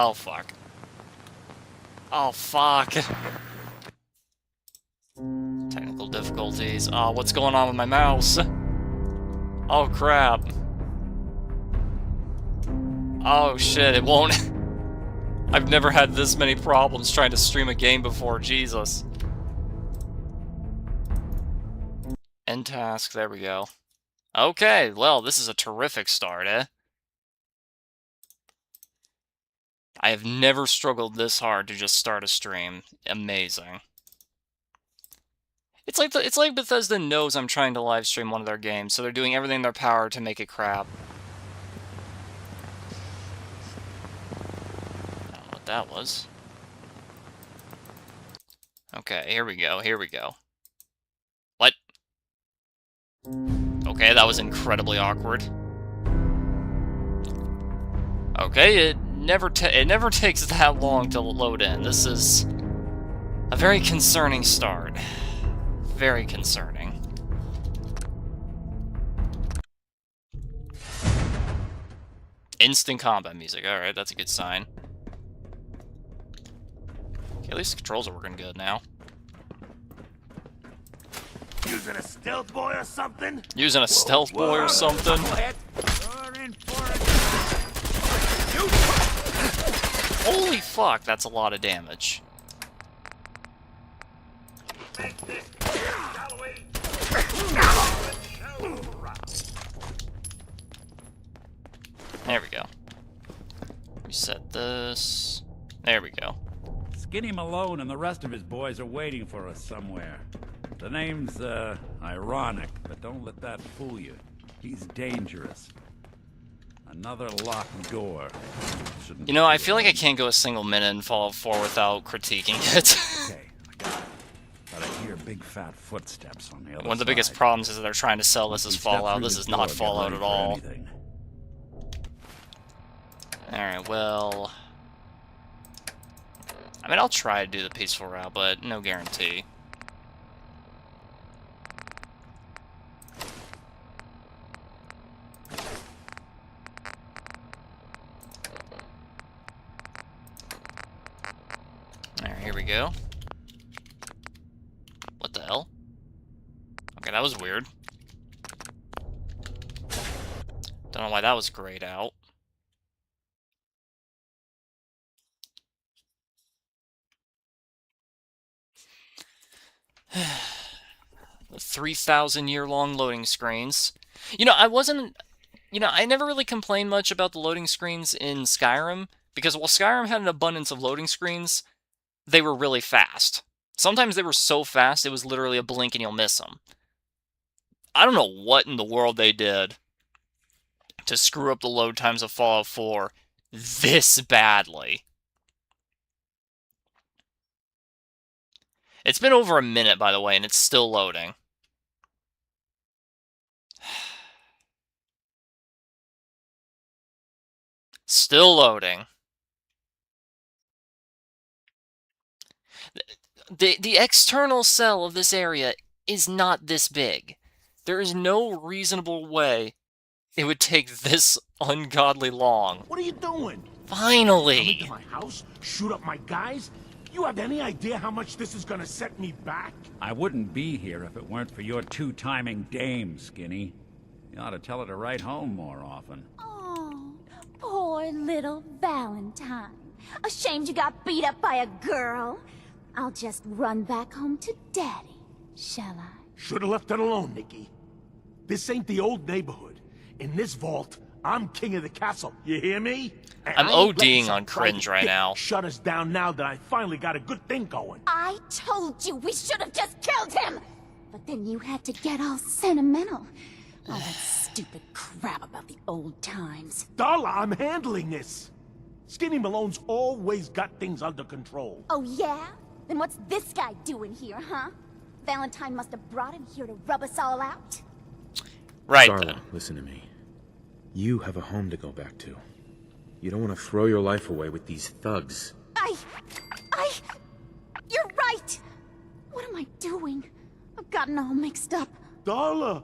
Oh, fuck. Oh, fuck. Technical difficulties. Oh, what's going on with my mouse? Oh, crap. Oh, shit, it won't... I've never had this many problems trying to stream a game before, Jesus. End task, there we go. Okay, well, this is a terrific start, eh? I have never struggled this hard to just start a stream. Amazing. It's like Bethesda knows I'm trying to live stream one of their games, so they're doing everything in their power to make it crap. I don't know what that was. Okay, here we go, here we go. What? Okay, that was incredibly awkward. Okay, it never takes that long to load in. This is a very concerning start. Very concerning. Instant combat music. Alright, that's a good sign. Okay, at least the controls are working good now. Using a stealth boy or something? Using a stealth boy or something? Holy fuck, that's a lot of damage. There we go. Reset this. There we go. Skinny Malone and the rest of his boys are waiting for us somewhere. The name's, ironic, but don't let that fool you. He's dangerous. Another locked door. You know, I feel like I can't go a single minute in Fallout 4 without critiquing it. Okay, I got it. But I hear big fat footsteps on the other side. One of the biggest problems is that they're trying to sell this as Fallout. This is not Fallout at all. Alright, well... I mean, I'll try to do the peaceful route, but no guarantee. Alright, here we go. What the hell? Okay, that was weird. Don't know why that was grayed out. The 3,000-year-long loading screens. You know, I never really complained much about the loading screens in Skyrim, because while Skyrim had an abundance of loading screens, they were really fast. Sometimes they were so fast, it was literally a blink and you'll miss them. I don't know what in the world they did to screw up the load times of Fallout 4 this badly. It's been over a minute, by the way, and it's still loading. Still loading. The external cell of this area is not this big. There is no reasonable way it would take this ungodly long. What are you doing? Finally! Come into my house? Shoot up my guys? You have any idea how much this is gonna set me back? I wouldn't be here if it weren't for your two-timing dame, Skinny. You ought to tell her to write home more often. Oh, poor little Valentine. Ashamed you got beat up by a girl? I'll just run back home to Daddy, shall I? Should've left it alone, Nikki. This ain't the old neighborhood. In this vault, I'm king of the castle. You hear me? And I'm I ain't letting ODing some on cringe private right dick now. Shut us down now that I finally got a good thing going. I told you we should have just killed him! But then you had to get all sentimental. All that stupid crap about the old times. Darla, I'm handling this. Skinny Malone's always got things under control. Oh yeah? Then what's this guy doing here, huh? Valentine must have brought him here to rub us all out? Right Darla, then. listen to me. You have a home to go back to. You don't want to throw your life away with these thugs. You're right! What am I doing? I've gotten all mixed up. Darla,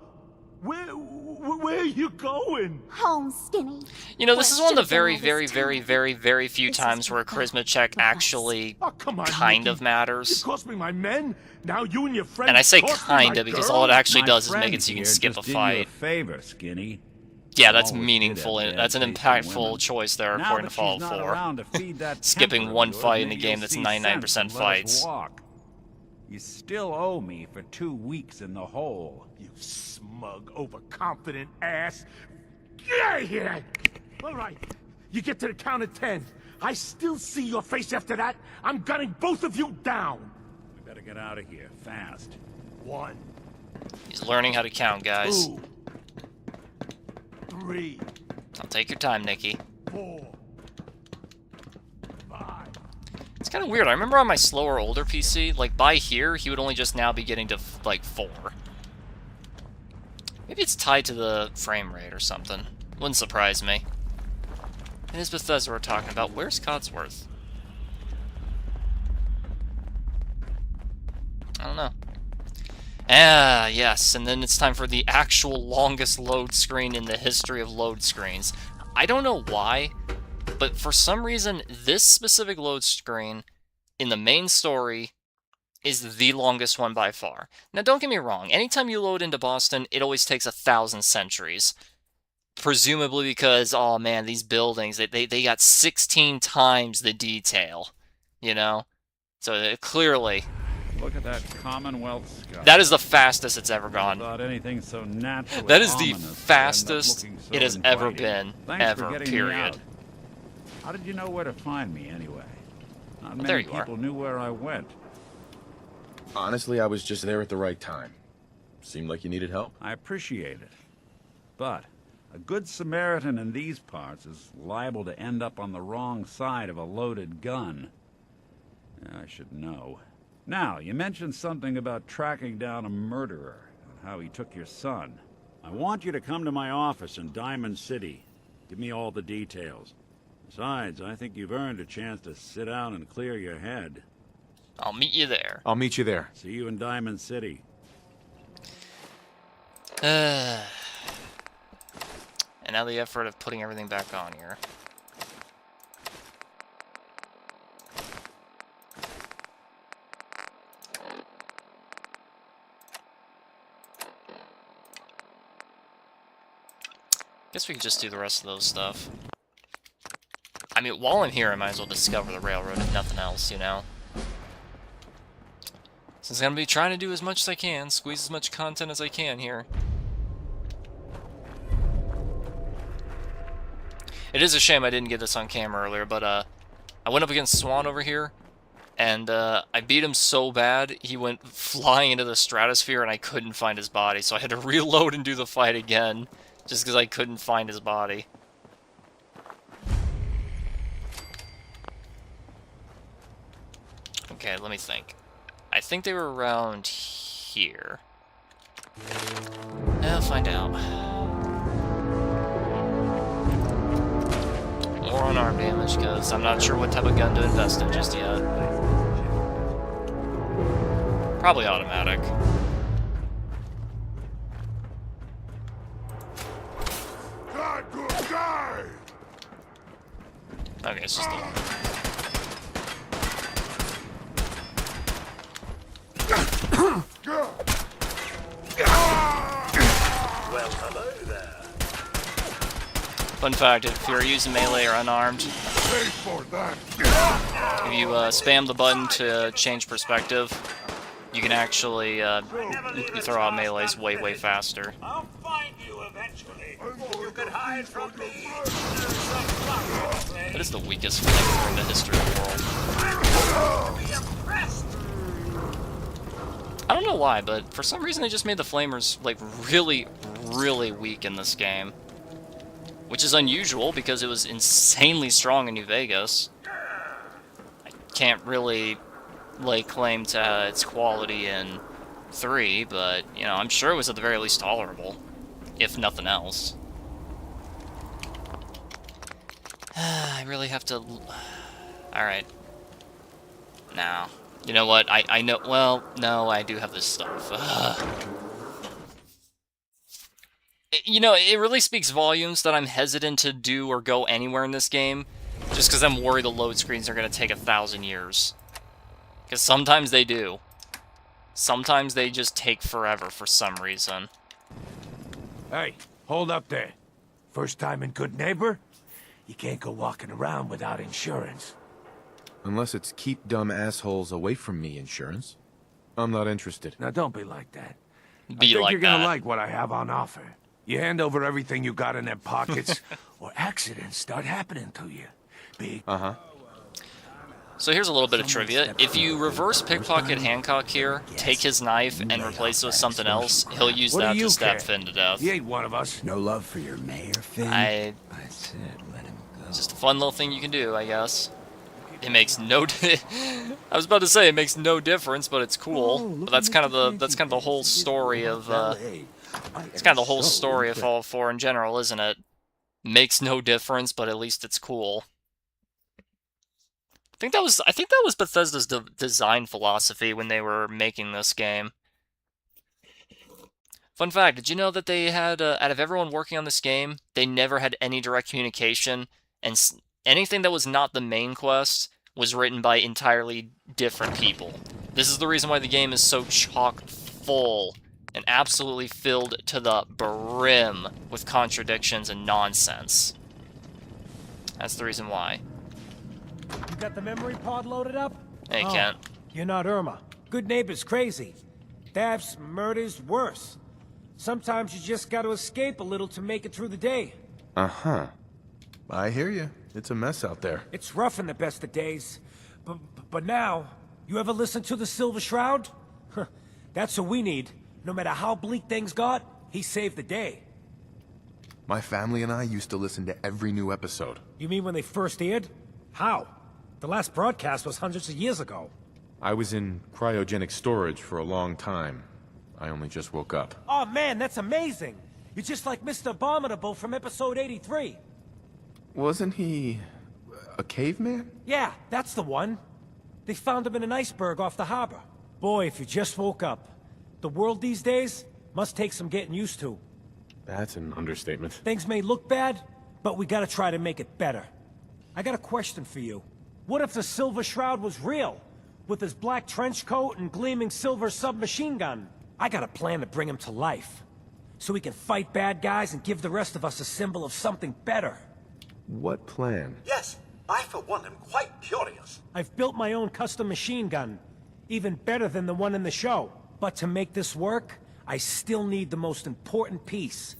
where are you going? Home, Skinny. You know, this is one of the Should've done very, all this very, very, time. very, very few This is times where a for charisma check both of us. actually Oh, come on, kind Nikki. of You matters. cost me my men. Now you and your friends And I say cost me my kinda because girl? all it actually My does is make friend it so you can here skip just a did you a fight. favor, Skinny. Yeah, that's Always did meaningful. have bad That's an taste in impactful women. choice there, Now according that to Fallout she's not 4. around to feed that Skipping temper of one yours, fight in a maybe game you'll that's see 99% sense and let us fights. walk. You still owe me for 2 weeks in the hole. You smug, overconfident ass. Get out of here! All right, you get to the count of 10. I still see your face after that. I'm gunning both of you down. We better get out of here, fast. 1, He's learning how to count, guys. 2, 3, I'll take your time, Nikki. 4, 5. It's kind of weird. I remember on my slower, older PC, like, by here, he would only just now be getting to, like, 4. Maybe it's tied to the frame rate or something. Wouldn't surprise me. It is Bethesda we're talking about. Where's Codsworth? I don't know. Ah, yes, and then it's time for the actual longest load screen in the history of load screens. I don't know why, but for some reason, this specific load screen in the main story is the longest one by far. Now, don't get me wrong. Anytime you load into Boston, it always takes 1,000 centuries. Presumably because, oh man, these buildings, they got 16 times the detail, you know? So clearly, Look at that Commonwealth sky. that is the fastest it's ever I gone. thought anything so natural. That is the ominous would end up fastest looking so it has ever inviting. been, Thanks for ever, getting me period. out. How did you know where to find me anyway? Not Well, there many you are. people knew where I went. Honestly, I was just there at the right time. Seemed like you needed help. I appreciate it. But a good Samaritan in these parts is liable to end up on the wrong side of a loaded gun. I should know. Now, you mentioned something about tracking down a murderer and how he took your son. I want you to come to my office in Diamond City. Give me all the details. Besides, I think you've earned a chance to sit down and clear your head. I'll meet you there. I'll meet you there. See you in Diamond City. And now the effort of putting everything back on here. Guess we could just do the rest of those stuff. I mean, while I'm here, I might as well discover the railroad if nothing else, you know? Since I'm gonna be trying to do as much as I can, squeeze as much content as I can here. It is a shame I didn't get this on camera earlier, but I went up against Swan over here, and I beat him so bad, he went flying into the stratosphere and I couldn't find his body, so I had to reload and do the fight again, just because I couldn't find his body. Okay, let me think. I think they were around here. I'll find out. More unarmed damage, because I'm not sure what type of gun to invest in just yet. Probably automatic. God, good guy! Okay, it's just the one. Well, hello there. Fun fact, if you're using melee or unarmed, Pay for that. if you spam the button to change perspective, you can actually you throw out melees way, way faster. I'll find you eventually. You can hide from me. That is the weakest flavor in the history of the world. Be impressed. I don't know why, but for some reason they just made the flamers, like, really, really weak in this game. Which is unusual, because it was insanely strong in New Vegas. I can't really lay claim to its quality in 3, but, you know, I'm sure it was at the very least tolerable. If nothing else. I really have to... Alright. Now. You know what? I know... Well, no, I do have this stuff. you know, it really speaks volumes that I'm hesitant to do or go anywhere in this game, just because I'm worried the load screens are going to take 1,000 years. Because sometimes they do. Sometimes they just take forever for some reason. Hey, hold up there. First time in Good Neighbor? You can't go walking around without insurance. Unless it's keep dumb assholes away from me insurance. I'm not interested. Now don't be like that. I Be think like you're gonna that. like what I have on offer. You hand over everything you got in them pockets, or accidents start happening to you. Big. So here's a little bit of trivia. If you reverse pickpocket Hancock here, take his knife, and replace it with something else, he'll use What do that you to stab care? He death. He ain't one of us. No love for your mayor, Finn? I said let him go. It's just a fun little thing you can do, I guess. It makes no I was about to say it makes no difference, but it's cool. But that's kind of the whole story of it's kind of the whole story of Fallout 4 in general, isn't it? Makes no difference, but at least it's cool. I think that was Bethesda's design philosophy when they were making this game. Fun fact, did you know that they had, out of everyone working on this game, they never had any direct communication, and anything that was not the main quest was written by entirely different people. This is the reason why the game is so chock full and absolutely filled to the brim with contradictions and nonsense. That's the reason why. You got the memory pod loaded up? Hey, Kent. You're not Irma. Good neighbor's crazy. Thefts, murders, worse. Sometimes you just gotta escape a little to make it through the day. Uh-huh. I hear you. It's a mess out there. It's rough in the best of days. But now, you ever listen to the Silver Shroud? Huh, that's what we need. No matter how bleak things got, he saved the day. My family and I used to listen to every new episode. You mean when they first aired? How? The last broadcast was hundreds of years ago. I was in cryogenic storage for a long time. I only just woke up. Oh man, that's amazing! You're just like Mr. Abominable from episode 83. Wasn't he a caveman? Yeah, that's the one. They found him in an iceberg off the harbor. Boy, if you just woke up. The world these days must take some getting used to. That's an understatement. Things may look bad, but we gotta try to make it better. I got a question for you. What if the Silver Shroud was real? With his black trench coat and gleaming silver submachine gun? I got a plan to bring him to life. So we can fight bad guys and give the rest of us a symbol of something better. What plan? Yes, I for one am quite curious. I've built my own custom machine gun. Even better than the one in the show. But to make this work, I still need the most important piece.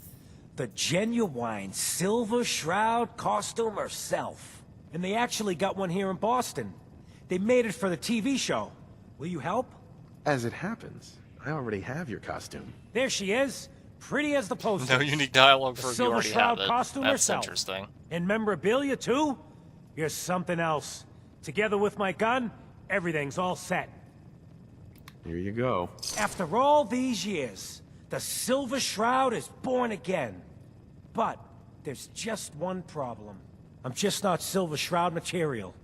The genuine Silver Shroud costume herself. And they actually got one here in Boston. They made it for the TV show. Will you help? As it happens, I already have your costume. There she is. Pretty as the poster. No unique dialogue The for if you Silver already have Shroud it. costume That's herself. interesting. And memorabilia, too? You're something else. Together with my gun, everything's all set. Here you go. After all these years, the Silver Shroud is born again. But there's just one problem. I'm just not Silver Shroud material.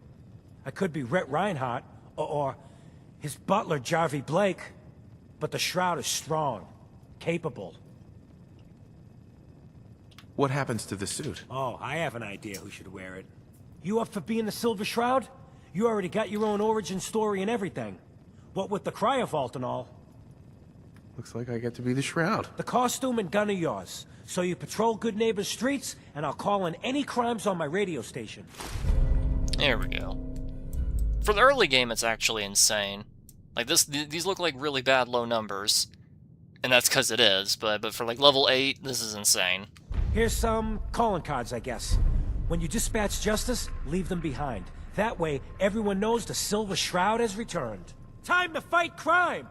I could be Rhett Reinhardt, or his butler, Jarvie Blake. But the Shroud is strong, capable. What happens to the suit? Oh, I have an idea who should wear it. You up for being the Silver Shroud? You already got your own origin story and everything. What with the cryovault and all. Looks like I get to be the Shroud. The costume and gun are yours. So you patrol Good Neighbor's streets, and I'll call in any crimes on my radio station. There we go. For the early game, it's actually insane. Like these look like really bad low numbers, and that's because it is. But for like level 8, this is insane. Here's some calling cards, I guess. When you dispatch justice, leave them behind. That way, everyone knows the Silver Shroud has returned. Time to fight crime!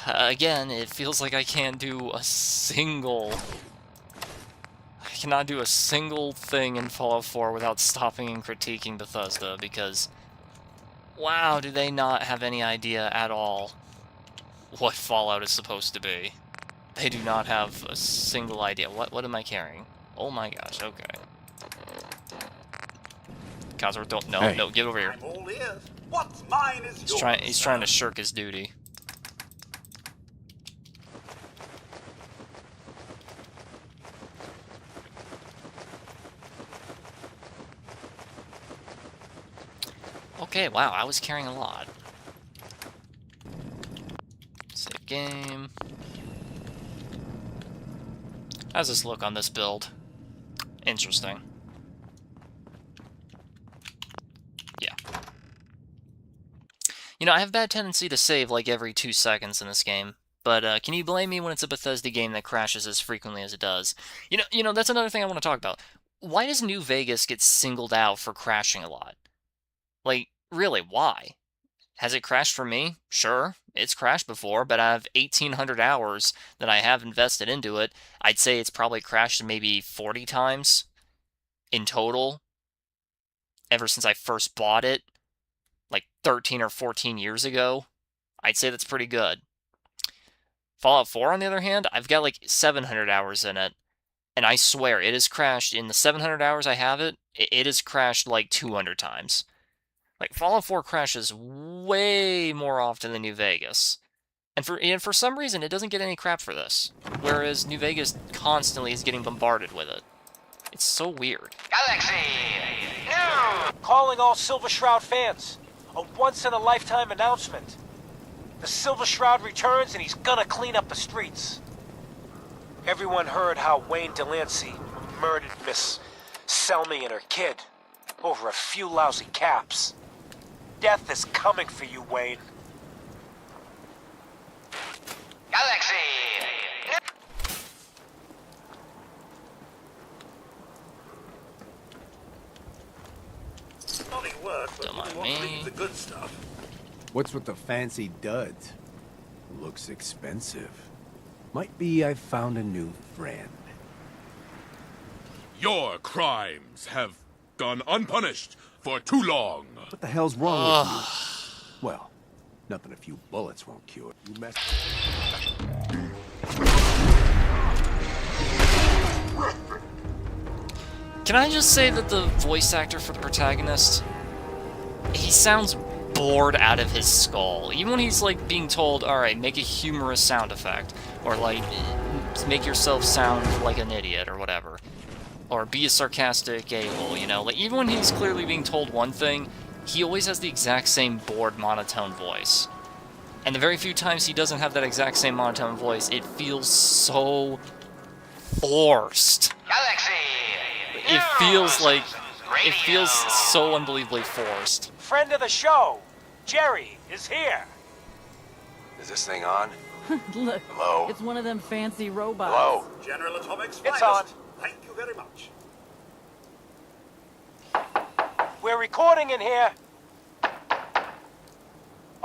Again, it feels like I can't do a single... I cannot do a single thing in Fallout 4 without stopping and critiquing Bethesda, because... wow, do they not have any idea at all what Fallout is supposed to be. They do not have a single idea. What am I carrying? Oh my gosh, okay. Cosworth, don't... no, Hey. no, get over here. I'm all ears. What's mine is yours. He's trying to shirk his duty. Okay, wow, I was carrying a lot. Save game. How's this look on this build? Interesting. Yeah. You know, I have a bad tendency to save like every 2 seconds in this game. But can you blame me when it's a Bethesda game that crashes as frequently as it does? You know, that's another thing I want to talk about. Why does New Vegas get singled out for crashing a lot? Like, really, why? Has it crashed for me? Sure, it's crashed before, but I have 1,800 hours that I have invested into it. I'd say it's probably crashed maybe 40 times in total ever since I first bought it, like 13 or 14 years ago. I'd say that's pretty good. Fallout 4, on the other hand, I've got like 700 hours in it, and I swear it has crashed in the 700 hours I have it has crashed like 200 times. Like, Fallout 4 crashes way more often than New Vegas. And for some reason, it doesn't get any crap for this. Whereas New Vegas constantly is getting bombarded with it. It's so weird. Galaxy! No! Calling all Silver Shroud fans. A once-in-a-lifetime announcement. The Silver Shroud returns and he's gonna clean up the streets. Everyone heard how Wayne Delancey murdered Miss Selmy and her kid over a few lousy caps. Death is coming for you, Wayne. Galaxy! Funny work, but Don't mind we want to me. leave the good stuff. What's with the fancy duds? Looks expensive. Might be I found a new friend. Your crimes have gone unpunished for too long. What the hell's wrong with you? Well, nothing a few bullets won't cure. You messed. Can I just say that the voice actor for the protagonist, he sounds bored out of his skull. Even when he's like being told, alright, make a humorous sound effect, or like, make yourself sound like an idiot, or whatever. Or be a sarcastic a-hole, you know? Like, even when he's clearly being told one thing, he always has the exact same bored, monotone voice. And the very few times he doesn't have that exact same monotone voice, it feels so forced. Galaxy! It feels so unbelievably forced. Friend of the show, Jerry, is here. Is this thing on? Look, Hello? it's one of them fancy robots. Hello? General Atomics It's finest. Thank you very much. We're recording in here.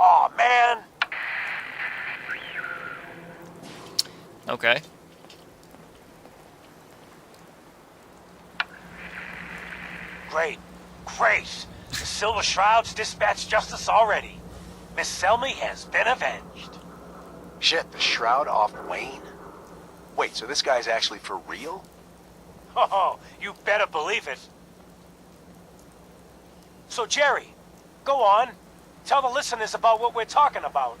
Aw, man. Okay. Great. Great. The Silver Shroud's dispatched justice already. Miss Selmy has been avenged. Shit, the shroud off Wayne? Wait, so this guy's actually for real? Oh, you better believe it. So, Jerry, go on. Tell the listeners about what we're talking about.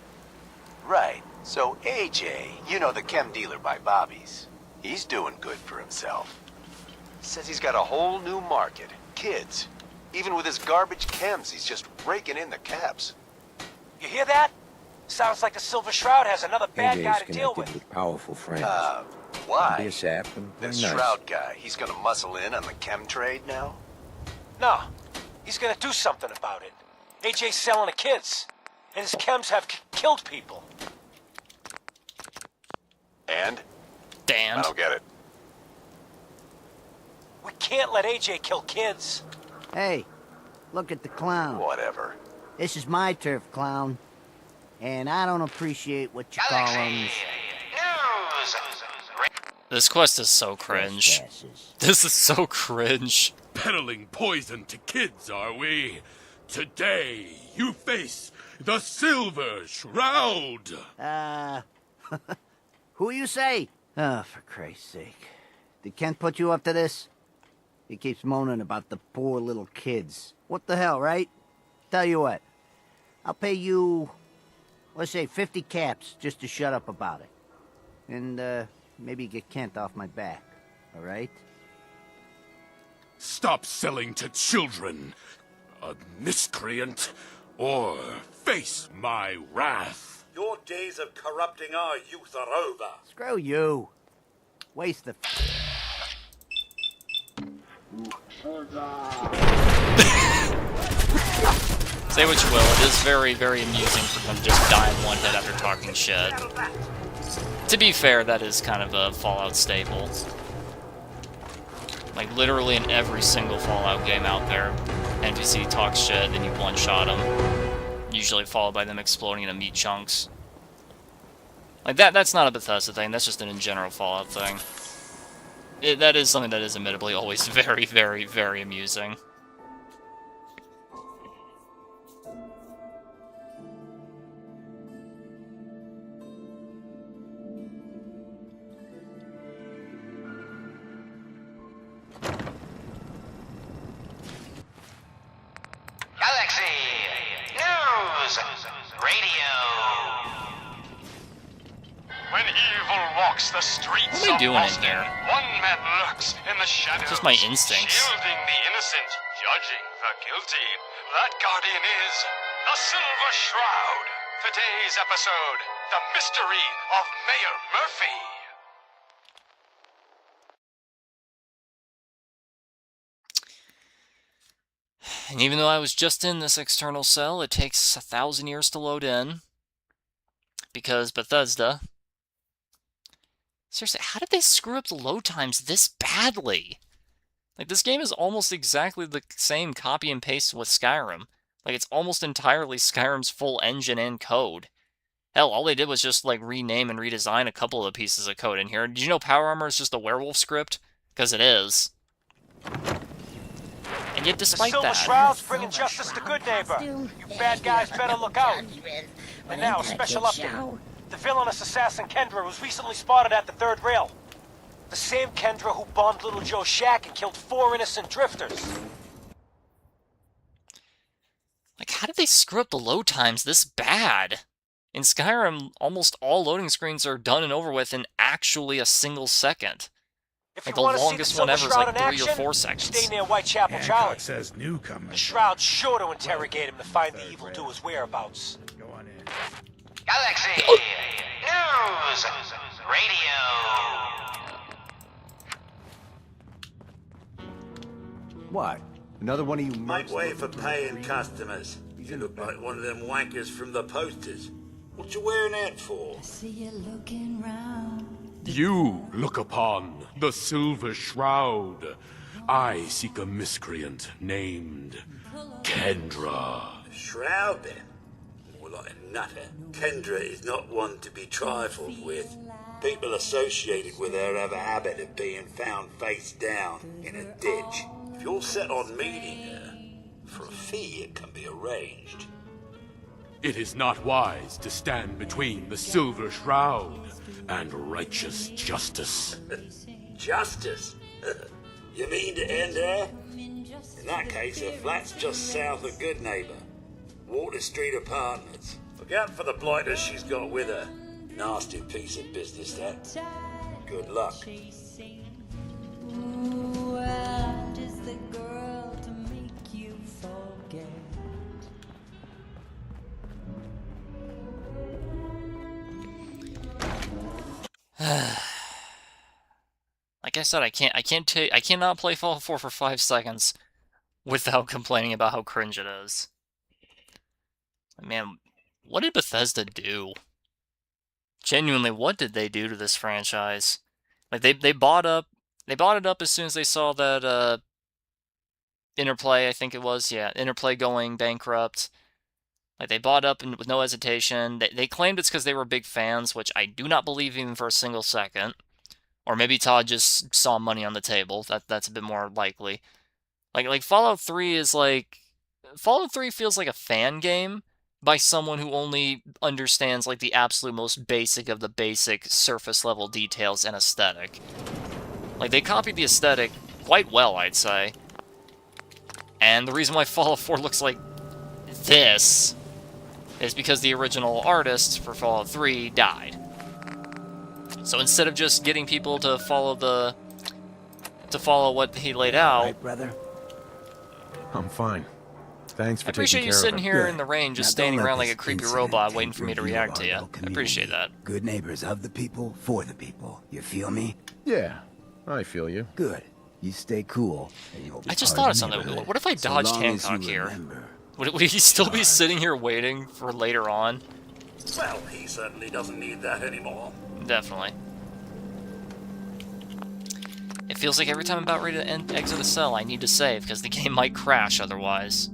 Right. So AJ, you know the chem dealer by Bobby's. He's doing good for himself. Says he's got a whole new market. Kids. Even with his garbage chems, he's just raking in the caps. You hear that? Sounds like the Silver Shroud has another bad guy AJ's to deal connected with. with powerful friends. Why? Be a sap and This very nice. Shroud guy, he's gonna muscle in on the chem trade now? No, he's gonna do something about it. AJ's selling the kids, and his chems have killed people. And? I Damned. don't get it. We can't let AJ kill kids. Hey, look at the clown. Whatever. This is my turf, clown. And I don't appreciate what you call them News! This quest is so cringe. trespasses. This is so cringe. Peddling poison to kids, are we? Today, you face the Silver Shroud. Who you say? Oh, for Christ's sake. Did Kent put you up to this? He keeps moaning about the poor little kids. What the hell, right? Tell you what. I'll pay you, let's say 50 caps just to shut up about it. And, maybe get Kent off my back. All right? Stop selling to children. a miscreant, or face my wrath. Your days of corrupting our youth are over. Screw you. Waste the... Say what you will, it is very, very amusing for them to just die in one hit after talking shit. To be fair, that is kind of a Fallout staple. Like, literally in every single Fallout game out there, NPC talks shit, then you one-shot them. Usually followed by them exploding into meat chunks. Like, that's not a Bethesda thing, that's just an in general Fallout thing. That is something that is admittedly always very, very, very amusing. Galaxy News Radio. When evil walks the streets What am I of doing in Boston, here? one man lurks in the shadows. Just my instincts. Shielding the innocent, judging the guilty. That guardian is the Silver Shroud. Today's episode, the mystery of Mayor Murphy. And even though I was just in this external cell, it takes 1,000 years to load in. Because Bethesda. Seriously, how did they screw up the load times this badly? Like, this game is almost exactly the same copy and paste with Skyrim. Like, it's almost entirely Skyrim's full engine and code. Hell, all they did was just, like, rename and redesign a couple of pieces of code in here. Did you know Power Armor is just a werewolf script? Because it is. And yet, despite the Silver that... Shroud's bringing justice to good neighbor. You bad guys better look out. And now, a special update. The villainous assassin Kendra was recently spotted at the third rail. The same Kendra who bombed Little Joe's shack and killed 4 innocent drifters. Like, how did they screw up the load times this bad? In Skyrim, almost all loading screens are done and over with in actually a single second. If Like, you the want to see the longest one Silver ever is Shroud like in 3 action, or 4 seconds. stay near Whitechapel Charlie. says newcomer. The Shroud's sure to interrogate him to find the evildoer's whereabouts. Go on in. Galaxy News Radio. What? Another one of you Make mercs way for looking paying green? customers. You look like one of them wankers from the posters. What you wearing that for? You look upon the Silver Shroud. I seek a miscreant named Kendra. Shroud, then? More like a nutter. Kendra is not one to be trifled with. People associated with her have a habit of being found face down in a ditch. If you're set on meeting her, for a fee it can be arranged. It is not wise to stand between the Silver Shroud and righteous justice. Justice? You mean to end her? In that case, her flat's just south of Good Neighbor. Water Street Apartments. Look out for the blighters she's got with her. Nasty piece of business, that. Good luck. Like I said, I cannot play Fallout 4 for 5 seconds without complaining about how cringe it is. Man, what did Bethesda do? Genuinely, what did they do to this franchise? Like, they bought it up as soon as they saw that Interplay, I think it was, yeah, Interplay going bankrupt. Like, they bought up with no hesitation. They claimed it's because they were big fans, which I do not believe even for a single second. Or maybe Todd just saw money on the table. That's a bit more likely. Like Fallout 3 is like... Fallout 3 feels like a fan game by someone who only understands, like, the absolute most basic of the basic surface-level details and aesthetic. Like, they copied the aesthetic quite well, I'd say. And the reason why Fallout 4 looks like this is because the original artist for Fallout 3 died. So instead of just getting people to follow what he laid out, Right, brother? I'm fine. Thanks I for appreciate taking you care sitting of it. here Good. in the rain just Now, don't standing let around like a this creepy incident robot waiting for me take to your view react of to our you. local I appreciate that. community. Good neighbors of the people, for the people. You feel me? Yeah, I feel you. Good. You stay cool, and you'll be I just part thought of of the something. neighborhood. What if I So dodged long as you Hancock here? remember. Would he still be sitting here waiting for later on? Well, he certainly doesn't need that anymore. Definitely. It feels like every time I'm about ready to exit a cell, I need to save, because the game might crash otherwise.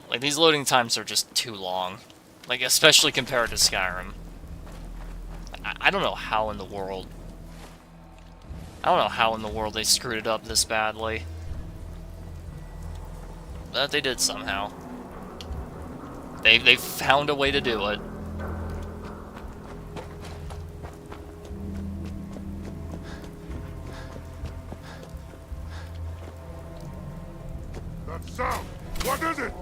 Like, these loading times are just too long. Like, especially compared to Skyrim. I don't know how in the world... I don't know how in the world they screwed it up this badly. But they did somehow. They found a way to do it. That sound! What is it?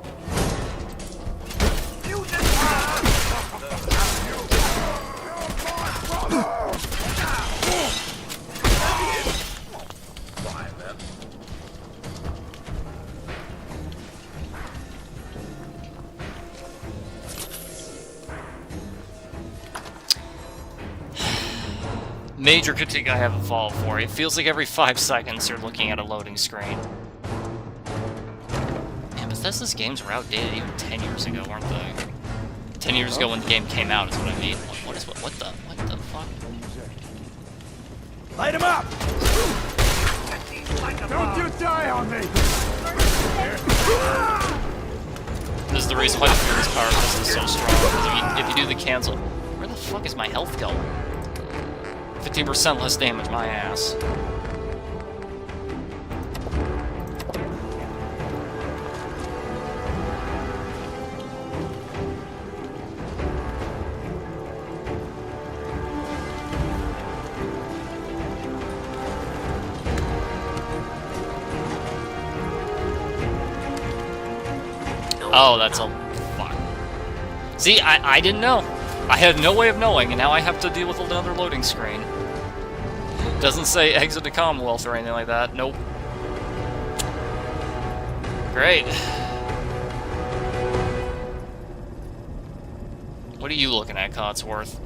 Major critique I have a Fallout 4. It feels like every 5 seconds you're looking at a loading screen. Man, Bethesda's games were outdated even 10 years ago, weren't they? 10 years ago when the game came out is what I mean. What the fuck? Light him up! Don't you die on me! This is the reason why the Fury's power test is so strong. Because if you do the cancel... Where the fuck is my health going? 15% less damage, my ass. Oh, that's a... fuck. See, I didn't know. I had no way of knowing, and now I have to deal with another loading screen. Doesn't say exit the Commonwealth or anything like that. Nope. Great. What are you looking at, Cotsworth?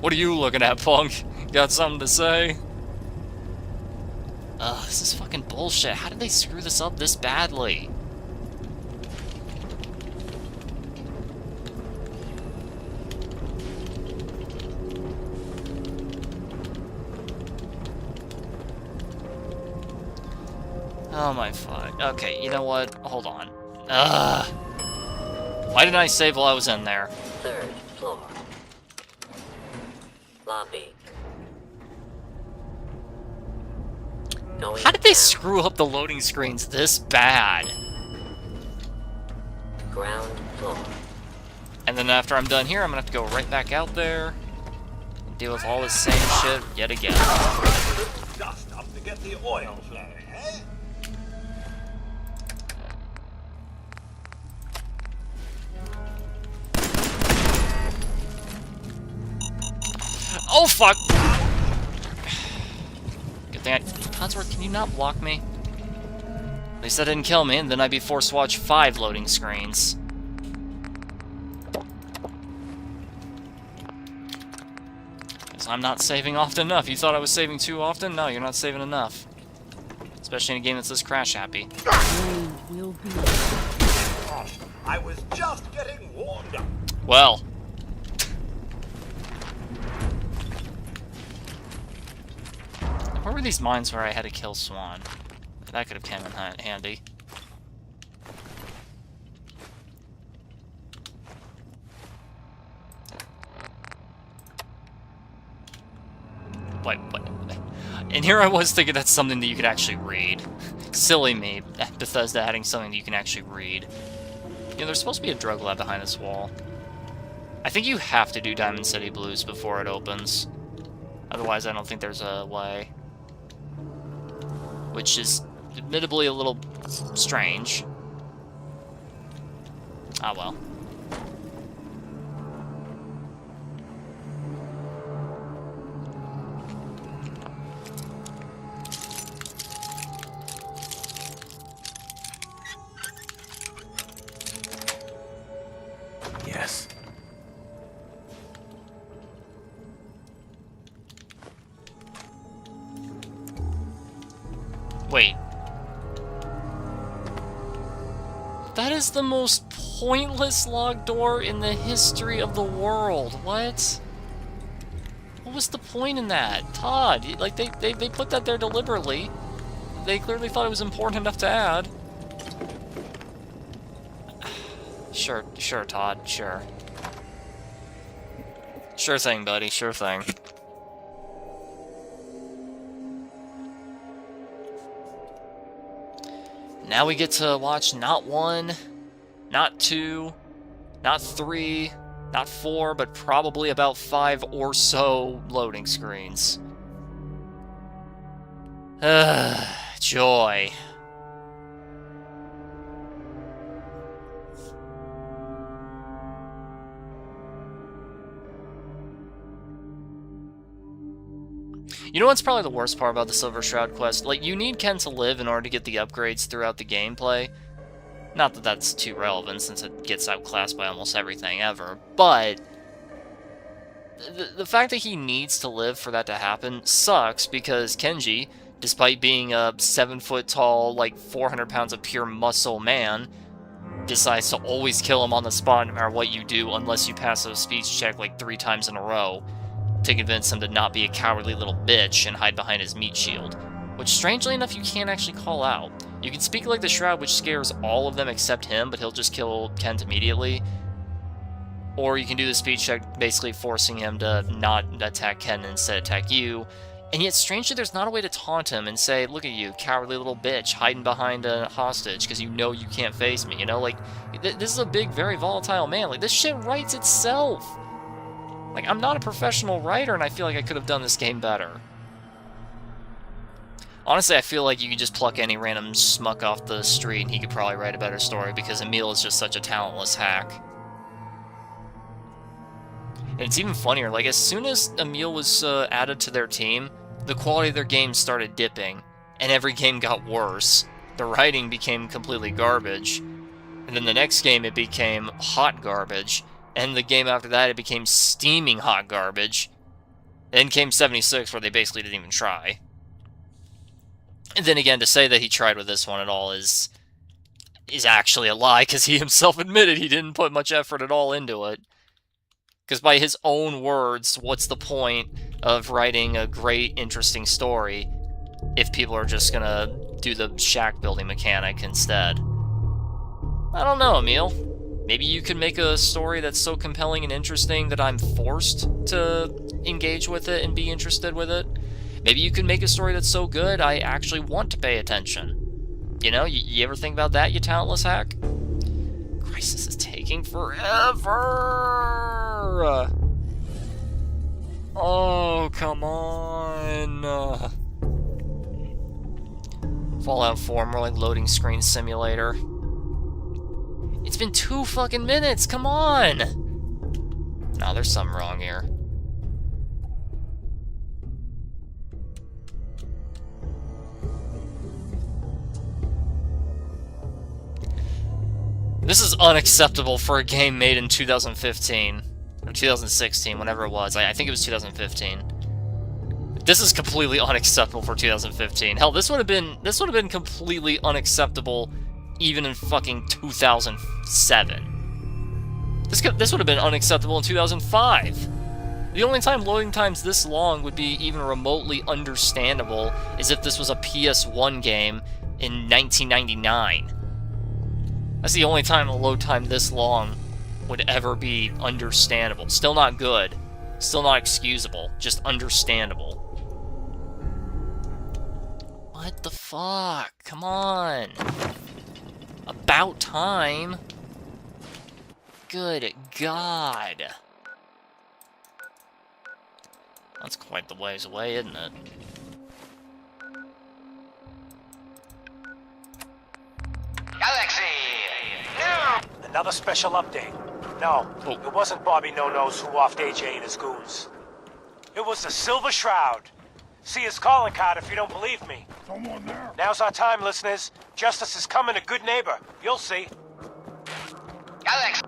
What are you looking at, Punk? Got something to say? Ugh, this is fucking bullshit. How did they screw this up this badly? Oh my fuck. Okay, you know what? Hold on. Why didn't I save while I was in there? 3rd floor. Lobby. How did they screw up the loading screens this bad? Ground floor. And then after I'm done here, I'm gonna have to go right back out there and deal with all this same shit yet again. Dust up to get the oil flowing, eh? Oh fuck! Good thing Codsworth, can you not block me? At least that didn't kill me, and then I'd be forced to watch 5 loading screens. Because I'm not saving often enough. You thought I was saving too often? No, you're not saving enough. Especially in a game that's this crash happy. I was just getting warmed up. Well. Where were these mines where I had to kill Swan? That could have come in handy. Wait. And here I was thinking that's something that you could actually read. Silly me, Bethesda adding something that you can actually read. You know, there's supposed to be a drug lab behind this wall. I think you have to do Diamond City Blues before it opens. Otherwise, I don't think there's a way. Which is admittedly a little strange. Ah, well. Yes. Wait. That is the most pointless locked door in the history of the world. What? What was the point in that? Todd, like, they put that there deliberately. They clearly thought it was important enough to add. Sure, Todd, sure. Sure thing, buddy, sure thing. Now we get to watch not 1, not 2, not 3, not 4, but probably about 5 or so loading screens. Joy. You know what's probably the worst part about the Silver Shroud quest? Like, you need Ken to live in order to get the upgrades throughout the gameplay. Not that that's too relevant, since it gets outclassed by almost everything ever, but the fact that he needs to live for that to happen sucks, because Kenji, despite being a 7-foot-tall, like 400 pounds of pure muscle man, decides to always kill him on the spot no matter what you do, unless you pass a speech check like 3 times in a row, to convince him to not be a cowardly little bitch and hide behind his meat shield. Which, strangely enough, you can't actually call out. You can speak like the Shroud, which scares all of them except him, but he'll just kill Kent immediately. Or you can do the speech check, basically forcing him to not attack Ken and instead attack you. And yet, strangely, there's not a way to taunt him and say, look at you, cowardly little bitch, hiding behind a hostage because you know you can't face me, you know? Like, this is a big, very volatile man. Like, this shit writes itself. Like, I'm not a professional writer, and I feel like I could have done this game better. Honestly, I feel like you could just pluck any random schmuck off the street and he could probably write a better story, because Emil is just such a talentless hack. And it's even funnier, like, as soon as Emil was added to their team, the quality of their game started dipping, and every game got worse. The writing became completely garbage, and then the next game it became hot garbage, and the game after that it became steaming hot garbage. Then came 76, where they basically didn't even try. And then again, to say that he tried with this one at all is actually a lie, because he himself admitted he didn't put much effort at all into it. Because by his own words, what's the point of writing a great, interesting story if people are just gonna do the shack building mechanic instead? I don't know, Emil. Maybe you can make a story that's so compelling and interesting that I'm forced to engage with it and be interested with it. Maybe you can make a story that's so good I actually want to pay attention. You know, you ever think about that, you talentless hack? Christ, this is taking forever! Oh, come on! Fallout 4, more like loading screen simulator. It's been 2 fucking minutes, come on! No, there's something wrong here. This is unacceptable for a game made in 2015. Or 2016, whenever it was. I think it was 2015. This is completely unacceptable for 2015. Hell, this would have been completely unacceptable even in fucking 2007. This would have been unacceptable in 2005. The only time loading times this long would be even remotely understandable is if this was a PS1 game in 1999. That's the only time a load time this long would ever be understandable. Still not good. Still not excusable. Just understandable. What the fuck? Come on. About time. Good God. That's quite the ways away, isn't it? Galaxy! Another special update. No, it wasn't Bobby No-Nos who offed AJ and his goons. It was the Silver Shroud. See his calling card if you don't believe me. Someone there. Now's our time, listeners. Justice is coming to good neighbor. You'll see. Galaxy!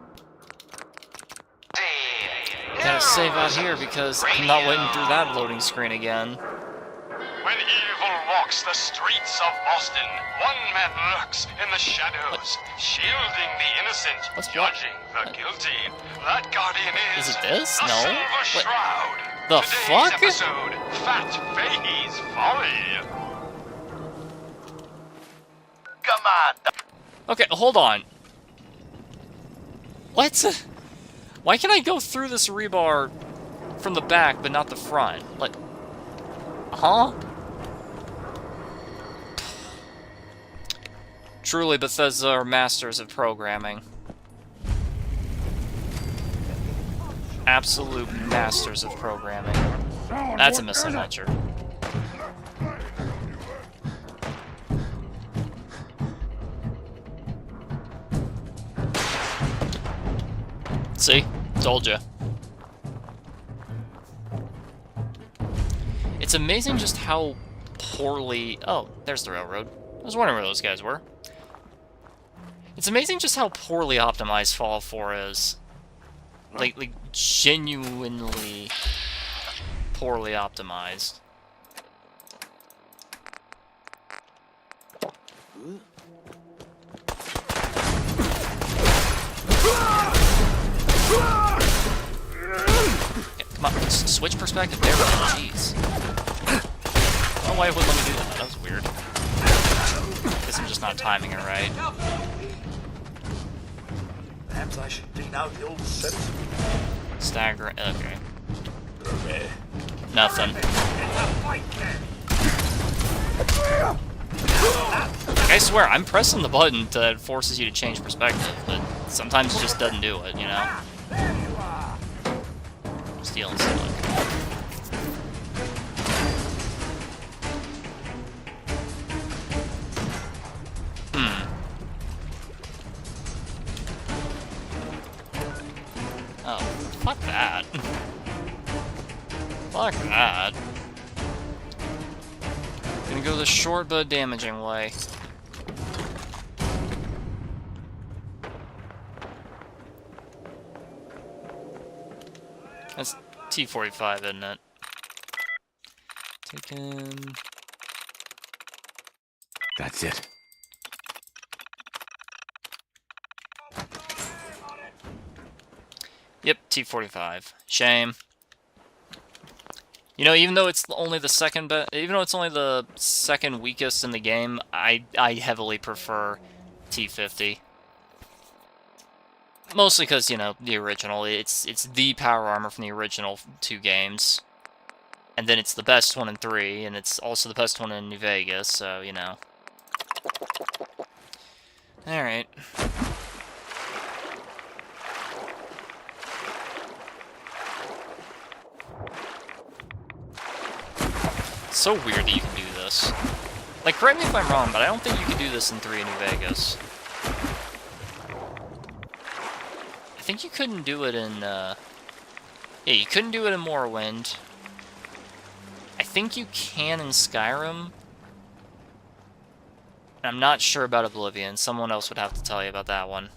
Gotta save out here because I'm not waiting through that loading screen again. When evil walks the streets of Boston, one man lurks in the shadows, shielding the innocent, judging the guilty. That guardian is it this? the No. Silver Shroud. The Today's fuck? episode, Fat Fahey's Folly. Come on! Okay, hold on. What? Why can I go through this rebar from the back but not the front? Like, huh? Truly, Bethesda are masters of programming. Absolute masters of programming. That's a misadventure. See? Told ya. It's amazing just how poorly... Oh, there's the railroad. I was wondering where those guys were. It's amazing just how poorly optimized Fallout 4 is. Like genuinely poorly optimized. Okay, come on, switch perspective. There we go. Jeez. I don't know why it wouldn't let me do that. That was weird. Guess I'm just not timing it right. Perhaps I should clean out the old set. Stagger. Okay. Nothing. Like, I swear, I'm pressing the button that forces you to change perspective, but sometimes it just doesn't do it, you know? Stealing something. Oh, fuck that. Fuck that. Gonna go the short but damaging way. That's T-45, isn't it? Taken... That's it. Yep, T-45. Shame. You know, even though it's only the second weakest in the game, I heavily prefer T-50. Mostly because, you know, the original, it's the power armor from the original 2 games. And then it's the best one in 3, and it's also the best one in New Vegas, so, you know. Alright. So weird that you can do this. Like, correct me if I'm wrong, but I don't think you can do this in 3 in New Vegas. I think you couldn't do it in, yeah, you couldn't do it in Morrowind. I think you can in Skyrim. I'm not sure about Oblivion. Someone else would have to tell you about that one.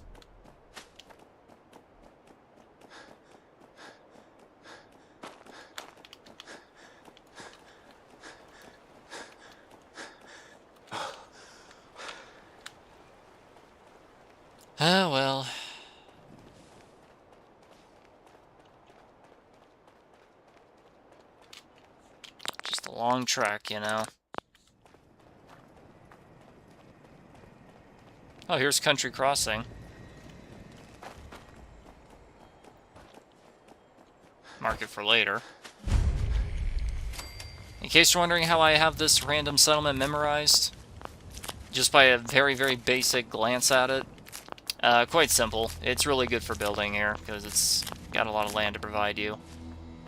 Ah, well. Just a long trek, you know. Oh, here's Country Crossing. Mark it for later. In case you're wondering how I have this random settlement memorized, just by a very, very basic glance at it, quite simple. It's really good for building here, because it's got a lot of land to provide you.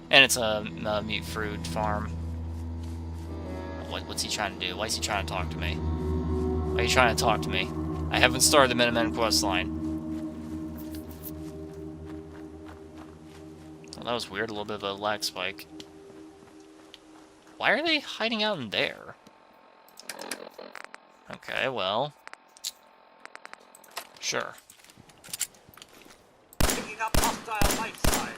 And it's a meat fruit farm. What's he trying to do? Why is he trying to talk to me? Why are you trying to talk to me? I haven't started the Minutemen quest line. Well, that was weird. A little bit of a lag spike. Why are they hiding out in there? Okay, well... Sure. Picking up hostile light side.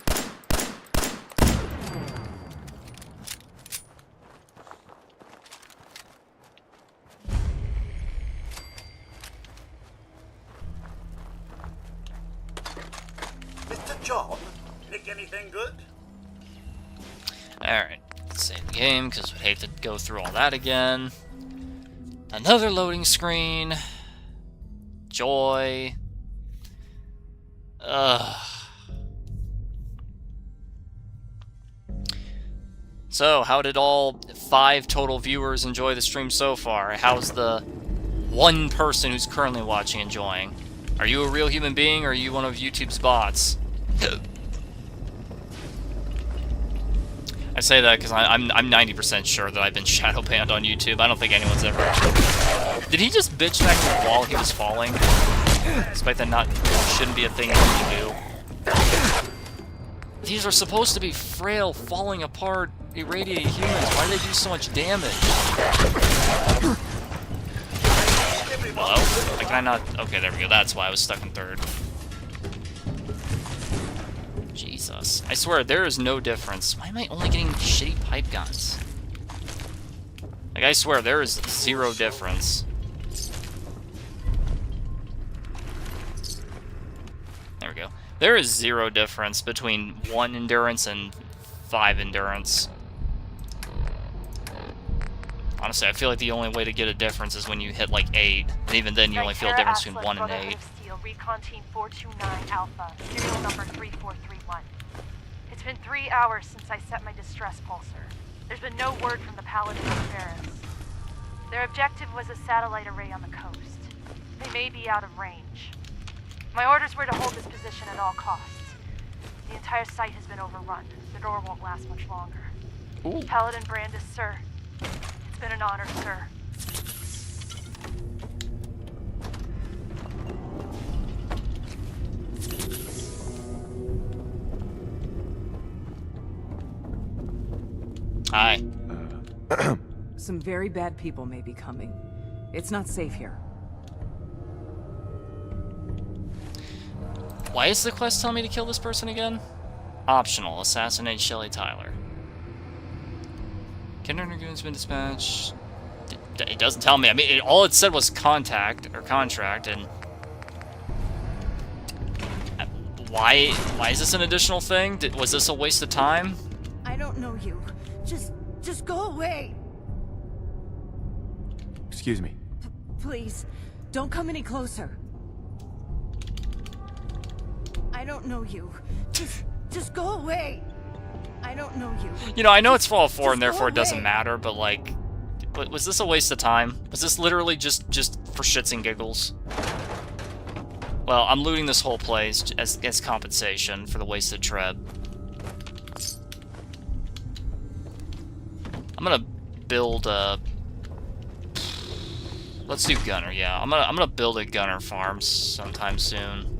Mr. John, pick anything good? Alright, let's save the game, because we'd hate to go through all that again. Another loading screen. Joy. So, how did all 5 total viewers enjoy the stream so far? How's the one person who's currently watching enjoying? Are you a real human being, or are you one of YouTube's bots? I say that because I'm 90% sure that I've been shadow banned on YouTube. I don't think anyone's ever... Did he just bitch next to the wall he was falling? Despite that shouldn't be a thing that you do. These are supposed to be frail, falling apart, irradiated humans. Why do they do so much damage? Hello? Like, can I not... Okay, there we go. That's why I was stuck in third. Jesus. I swear, there is no difference. Why am I only getting shitty pipe guns? Like, I swear, there is 0 difference. There we go. There is 0 difference between 1 endurance and 5 endurance. Honestly, I feel like the only way to get a difference is when you hit, like, 8. And even then, you only feel a difference between 1 and 8. Recon Team 429 Alpha, serial number 3431. It's been 3 hours since I set my distress pulsar. There's been no word from the Paladin or Ferris. Their objective was a satellite array on the coast. They may be out of range. My orders were to hold this position at all costs. The entire site has been overrun. The door won't last much longer. Ooh. Paladin Brandis, sir. It's been an honor, sir. Hi. Some very bad people may be coming. It's not safe here. Why is the quest telling me to kill this person again? Optional. Assassinate Shelly Tyler. Kindergarten Dragoon's been dispatched. It doesn't tell me. I mean, all it said was contact, or contract, and... Why is this an additional thing? Was this a waste of time? I don't know you. Just go away. Excuse me. Please, don't come any closer. I don't know you. Just go away. I don't know you. You know, I know it's Fallout 4 and therefore it doesn't matter, but like, was this a waste of time? Was this literally just for shits and giggles? Well, I'm looting this whole place as compensation for the wasted treb. I'm gonna build a... Let's do gunner, yeah. I'm gonna build a gunner farm sometime soon.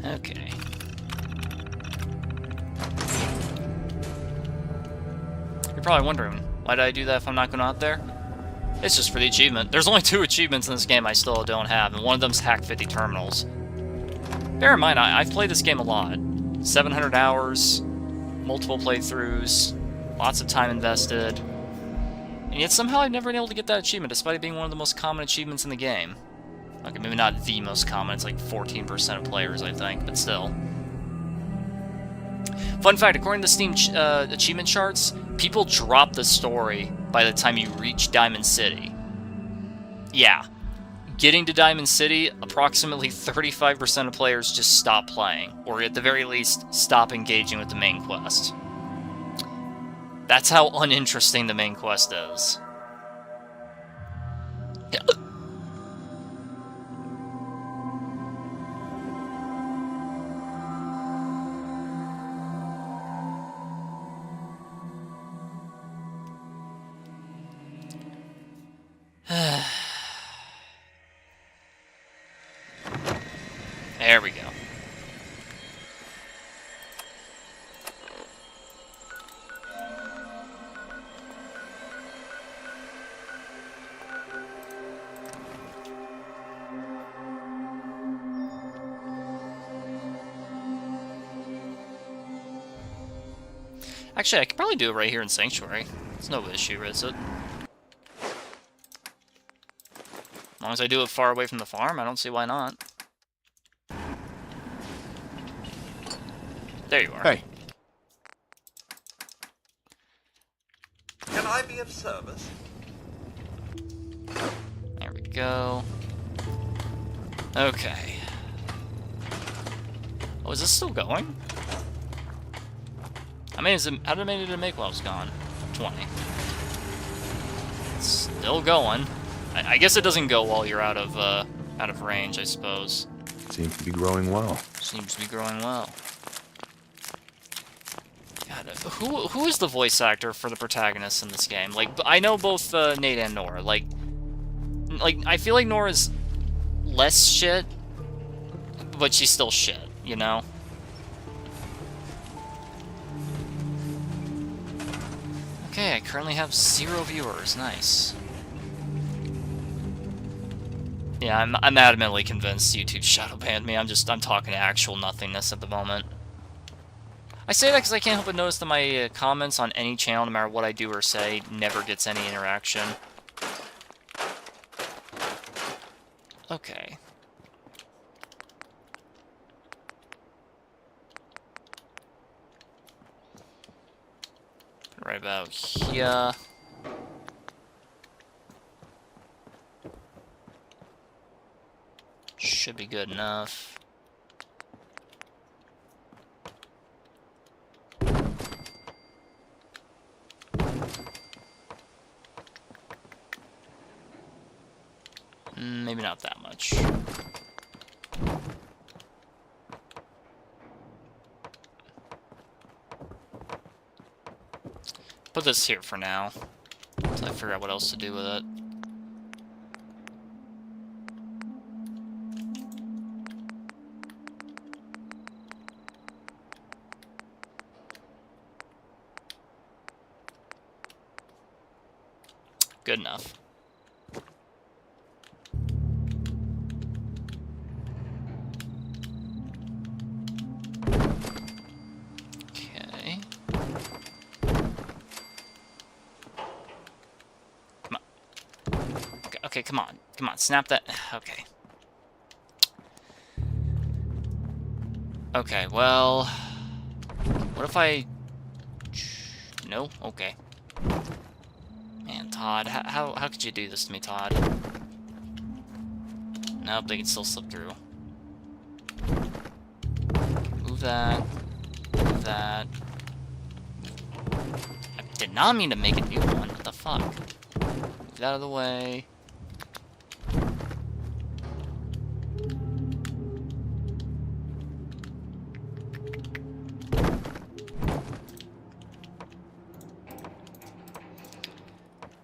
Okay. You're probably wondering, why did I do that if I'm not going out there? It's just for the achievement. There's only 2 achievements in this game I still don't have, and one of them's hack 50 terminals. Bear in mind, I've played this game a lot. 700 hours, multiple playthroughs, lots of time invested, and yet somehow I've never been able to get that achievement, despite it being one of the most common achievements in the game. Okay, maybe not the most common, it's like 14% of players, I think, but still. Fun fact, according to the Steam achievement charts, people drop the story by the time you reach Diamond City. Yeah, getting to Diamond City, approximately 35% of players just stop playing, or at the very least, stop engaging with the main quest. That's how uninteresting the main quest is. There we go. Actually, I could probably do it right here in Sanctuary. It's no issue, is it? As long as I do it far away from the farm, I don't see why not. There you are. Hey. Can I be of service? There we go. Okay. Oh, is this still going? How many did it make while I was gone? 20. It's still going. I guess it doesn't go while you're out of range, I suppose. Seems to be growing well. Seems to be growing well. God, who is the voice actor for the protagonist in this game? Like, I know both Nate and Nora. Like, I feel like Nora's less shit, but she's still shit, you know? Okay, I currently have 0 viewers. Nice. Yeah, I'm adamantly convinced YouTube shadow banned me. I'm talking actual nothingness at the moment. I say that because I can't help but notice that my comments on any channel, no matter what I do or say, never gets any interaction. Okay. Right about here. Should be good enough. Maybe not that much. Put this here for now, until I figure out what else to do with it. Good enough. Okay. Come on. Okay, come on. Come on, snap that. Okay. Okay, well... What if I... No? Okay. Man, Todd, how could you do this to me, Todd? Nope, they can still slip through. Move that. Move that. I did not mean to make a new one. What the fuck? Move that out of the way.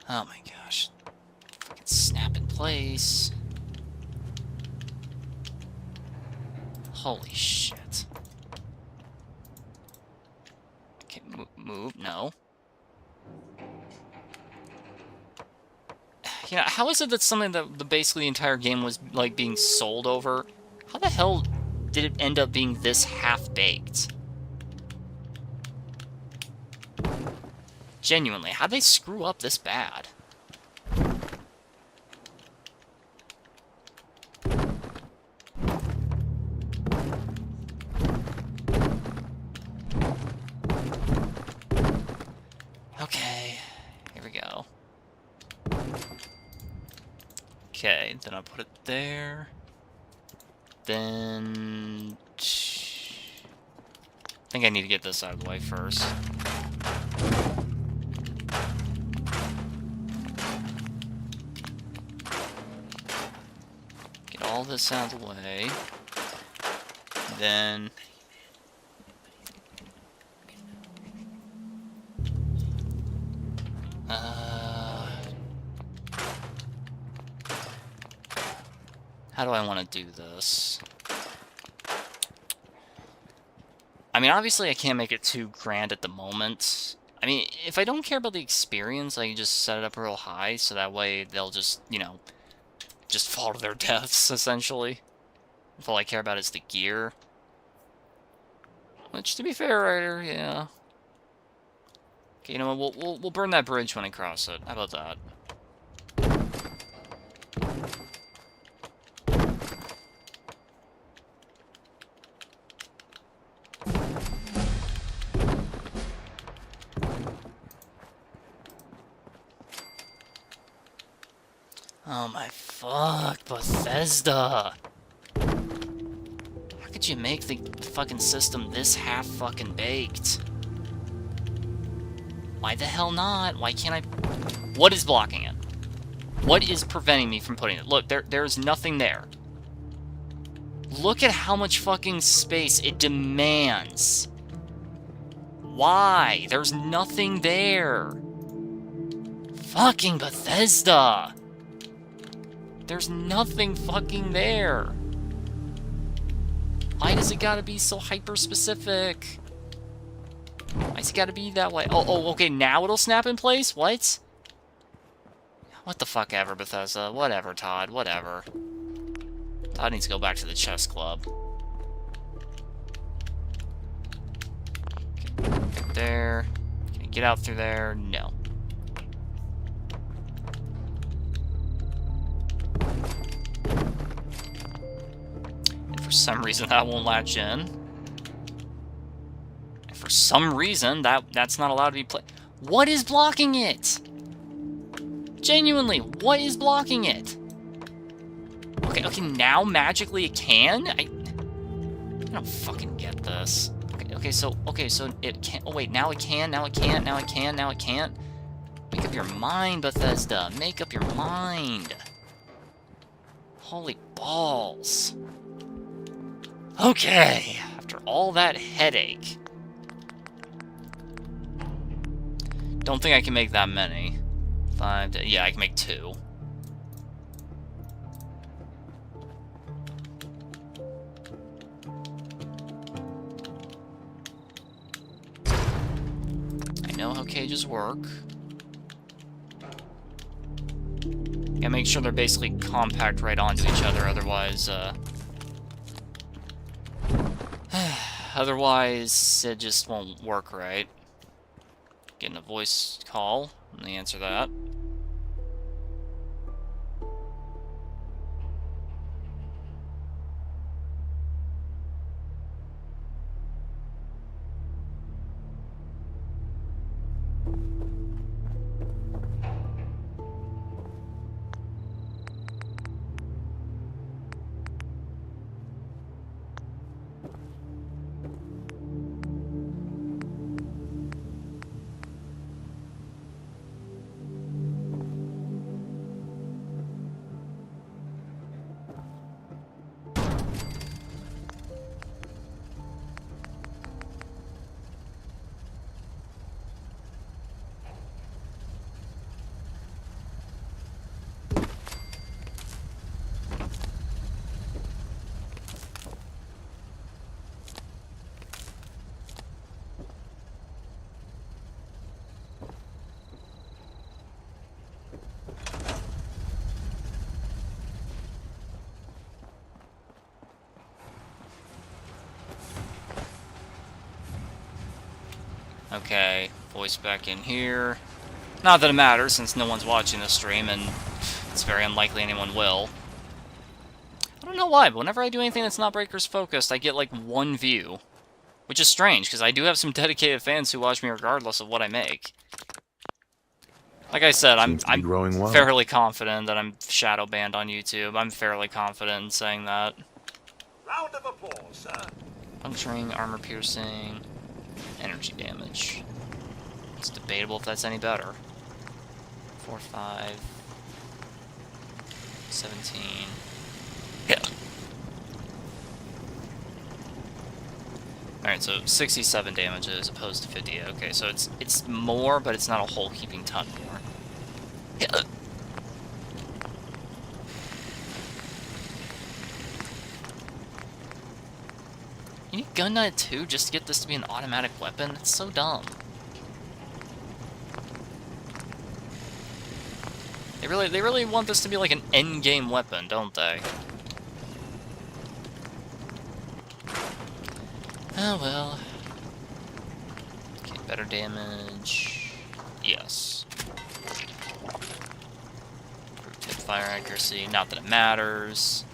Oh my gosh. Fucking snap in place. Holy shit. Okay, move, no. You know, how is it that something that basically the entire game was, like, being sold over? How the hell did it end up being this half-baked? Genuinely, how'd they screw up this bad? Okay, here we go. Okay, then I'll put it there. Then... I think I need to get this out of the way first. Get all this out of the way. Then... how do I want to do this? I mean, obviously I can't make it too grand at the moment. I mean, if I don't care about the experience, I can just set it up real high, so that way they'll just, you know, just fall to their deaths, essentially. If all I care about is the gear. Which, to be fair, Ryder, yeah. Okay, you know what, we'll burn that bridge when I cross it. How about that? Oh my fuck, Bethesda! How could you make the fucking system this half fucking baked? Why the hell not? Why can't I... What is blocking it? What is preventing me from putting it? Look, there's nothing there. Look at how much fucking space it demands. Why? There's nothing there. Fucking Bethesda! There's nothing fucking there. Why does it gotta be so hyper-specific? Why's it gotta be that way? Oh, okay, now it'll snap in place? What? What the fuck ever, Bethesda. Whatever, Todd. Whatever. Todd needs to go back to the chess club. Get there. Can you get out through there? No. For some reason that won't latch in. And for some reason that's not allowed to be played. What is blocking it? Genuinely, what is blocking it? Okay, now magically it can? I don't fucking get this. Okay, so it can't. Oh wait, now it can, now it can't, now it can, now it can't. Make up your mind, Bethesda. Make up your mind. Holy balls. Okay, after all that headache. Don't think I can make that many. 5, yeah, I can make 2. I know how cages work. Gotta make sure they're basically compact right onto each other, otherwise, otherwise, it just won't work right. Getting a voice call, let me answer that. Okay, voice back in here. Not that it matters, since no one's watching the stream, and it's very unlikely anyone will. I don't know why, but whenever I do anything that's not Breakers focused, I get like 1 view. Which is strange, because I do have some dedicated fans who watch me regardless of what I make. Like I said, I'm Seems to be growing well. fairly confident that I'm shadow banned on YouTube. I'm fairly confident in saying that. Round of applause, sir. Puncturing, armor piercing, energy damage. It's debatable if that's any better. 4, 5, 17. Yeah. Alright, so 67 damage as opposed to 50. Okay, so it's more, but it's not a whole heaping ton more. Yeah. You need gun nut too just to get this to be an automatic weapon? That's so dumb. They really want this to be like an end-game weapon, don't they? Oh well. Okay, better damage. Yes. Improved hip fire accuracy. Not that it matters.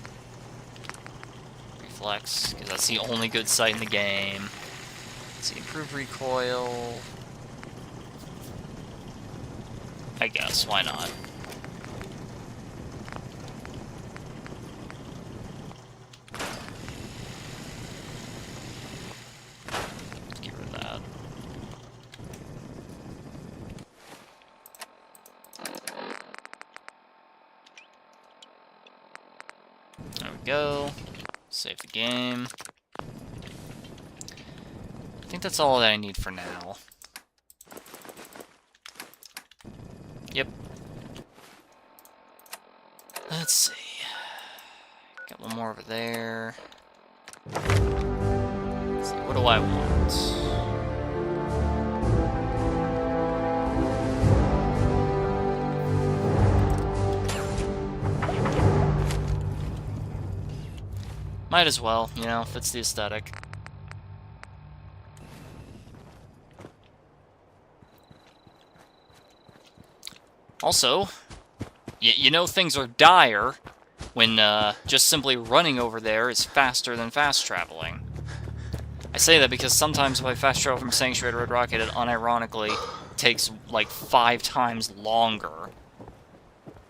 Reflex, because that's the only good sight in the game. Let's see, improved recoil. I guess, why not? Get rid of that. There we go. Save the game. I think that's all that I need for now. Yep. Let's see. Got one more over there. Let's see, what do I want? Might as well, you know, fits the aesthetic. Also, you know things are dire when just simply running over there is faster than fast traveling. I say that because sometimes if I fast travel from Sanctuary to Red Rocket, it unironically takes like 5 times longer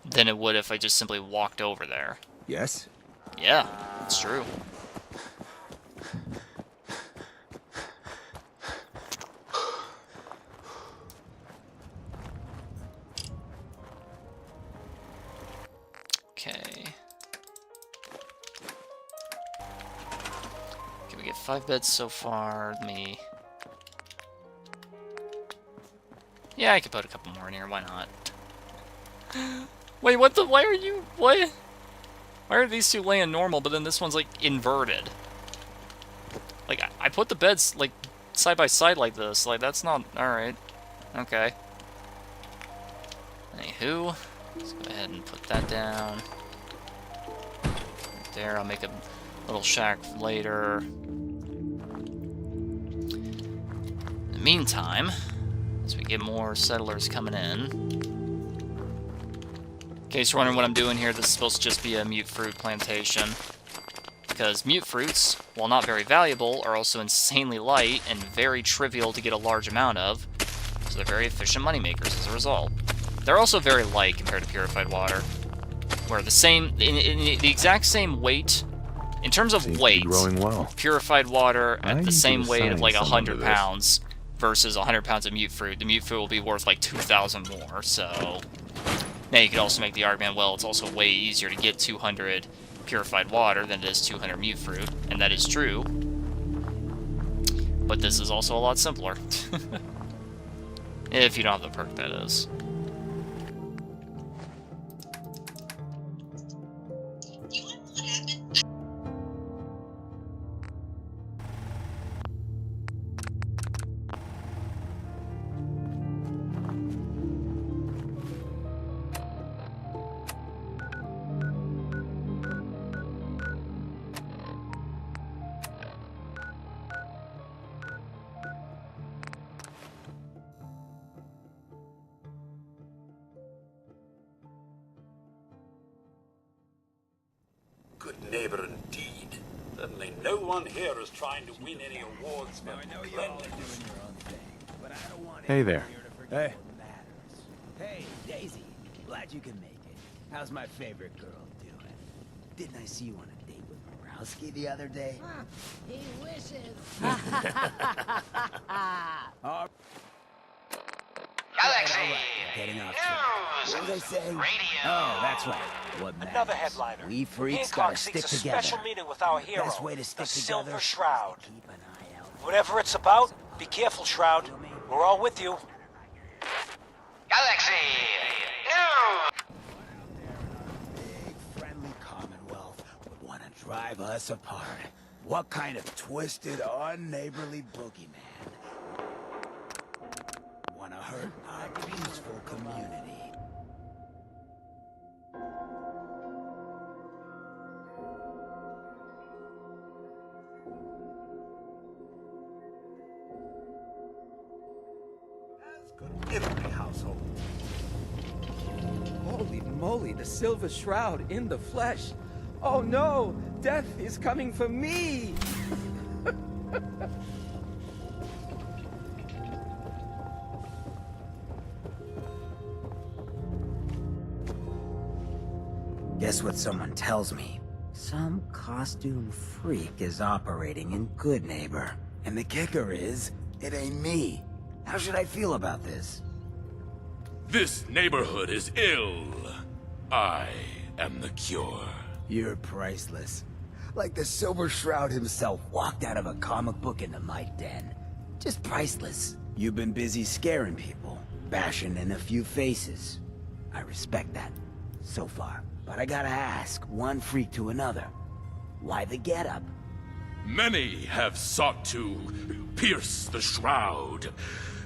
than it would if I just simply walked over there. Yes? Yeah, it's true. Okay. Can we get 5 beds so far? Me. Yeah, I could put a couple more in here, why not? Wait, what the? Why are you? What? Why are these two laying normal, but then this one's, like, inverted? Like, I put the beds, like, side by side like this. Like, that's not... Alright. Okay. Anywho, let's go ahead and put that down. Right there, I'll make a little shack later. In the meantime, as we get more settlers coming in... In case you're wondering what I'm doing here, this is supposed to just be a mute fruit plantation. Because mute fruits, while not very valuable, are also insanely light and very trivial to get a large amount of. So they're very efficient moneymakers as a result. They're also very light compared to purified water. Where the same, in the exact same weight, in terms of weight, growing well. purified water at the same weight of like assign 100 someone to this. pounds versus 100 pounds of mute fruit. The mute fruit will be worth like 2,000 more, so... Now you could also make the argument, well, it's also way easier to get 200 purified water than it is 200 mute fruit, and that is true. But this is also a lot simpler. If you don't have the perk, that is. Good neighbor indeed. Certainly no one here is trying to win any awards for cleanliness. Hey there. Hey. Hey, glad you can make it. How's my favorite girl doing? Didn't I see you on a date with Morowski the other day? He wishes. Galaxy! Getting off track. What was I saying? Oh, that's right. What matters? Another headliner. We freaks Hancock gotta seeks stick a together. special meeting with our hero, Best way to stick the together Silver Shroud. is to keep an eye out. Whatever it's about, be careful, Shroud. We're all with you. Galaxy Big, friendly Commonwealth would want to drive us apart. What kind of twisted, unneighborly boogeyman want to hurt our peaceful community? Every household. Holy moly, the Silver Shroud in the flesh. Oh no, death is coming for me. Guess what someone tells me? Some costume freak is operating in Good Neighbor. And the kicker is, it ain't me. How should I feel about this? This neighborhood is ill. I am the cure. You're priceless. Like the Silver Shroud himself walked out of a comic book into my den. Just priceless. You've been busy scaring people, bashing in a few faces. I respect that, so far. But I gotta ask, one freak to another, why the getup? Many have sought to pierce the shroud,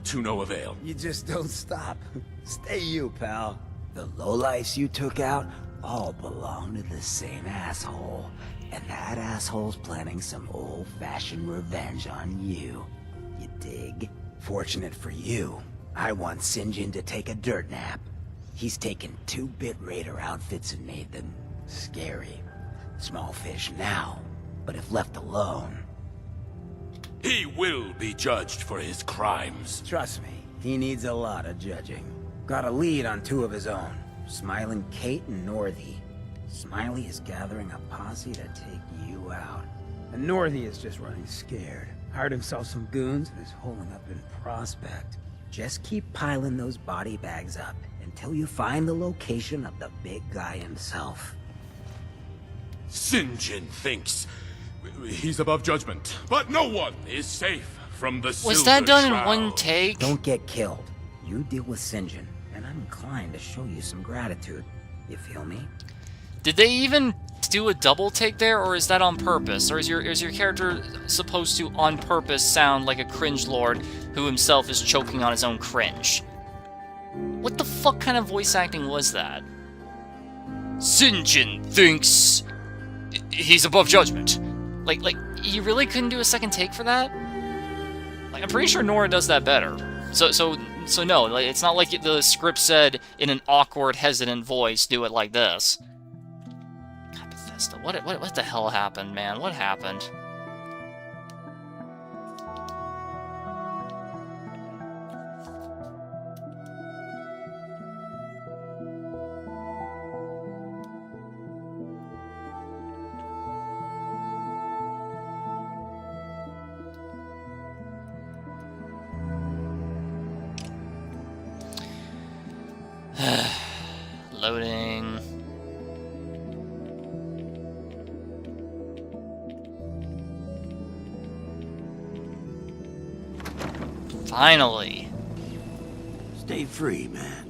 to no avail. You just don't stop. Stay you, pal. The lowlifes you took out all belong to the same asshole. And that asshole's planning some old-fashioned revenge on you. You dig? Fortunate for you, I want Sinjin to take a dirt nap. He's taken 2-bit raider outfits and made them scary. Small fish now, but if left alone... He will be judged for his crimes. Trust me, he needs a lot of judging. Got a lead on 2 of his own, Smiling Kate and Northy. Smiley is gathering a posse to take you out. And Northy is just running scared. Hired himself some goons and is holding up in Prospect. Just keep piling those body bags up until you find the location of the big guy himself. Sinjin thinks he's above judgment, but no one is safe from the Silver Was that done in Shroud. one take? Don't get killed. You deal with Sinjin, and I'm inclined to show you some gratitude. You feel me? Did they even do a double take there, or is that on purpose? Or is your character supposed to, on purpose, sound like a cringe lord who himself is choking on his own cringe? What the fuck kind of voice acting was that? Sinjin thinks he's above judgment. Like, you really couldn't do a second take for that? Like, I'm pretty sure Nora does that better. So no, like, it's not like the script said in an awkward, hesitant voice, do it like this. God, Bethesda, what the hell happened, man? What happened? Loading. Finally. Stay free, man.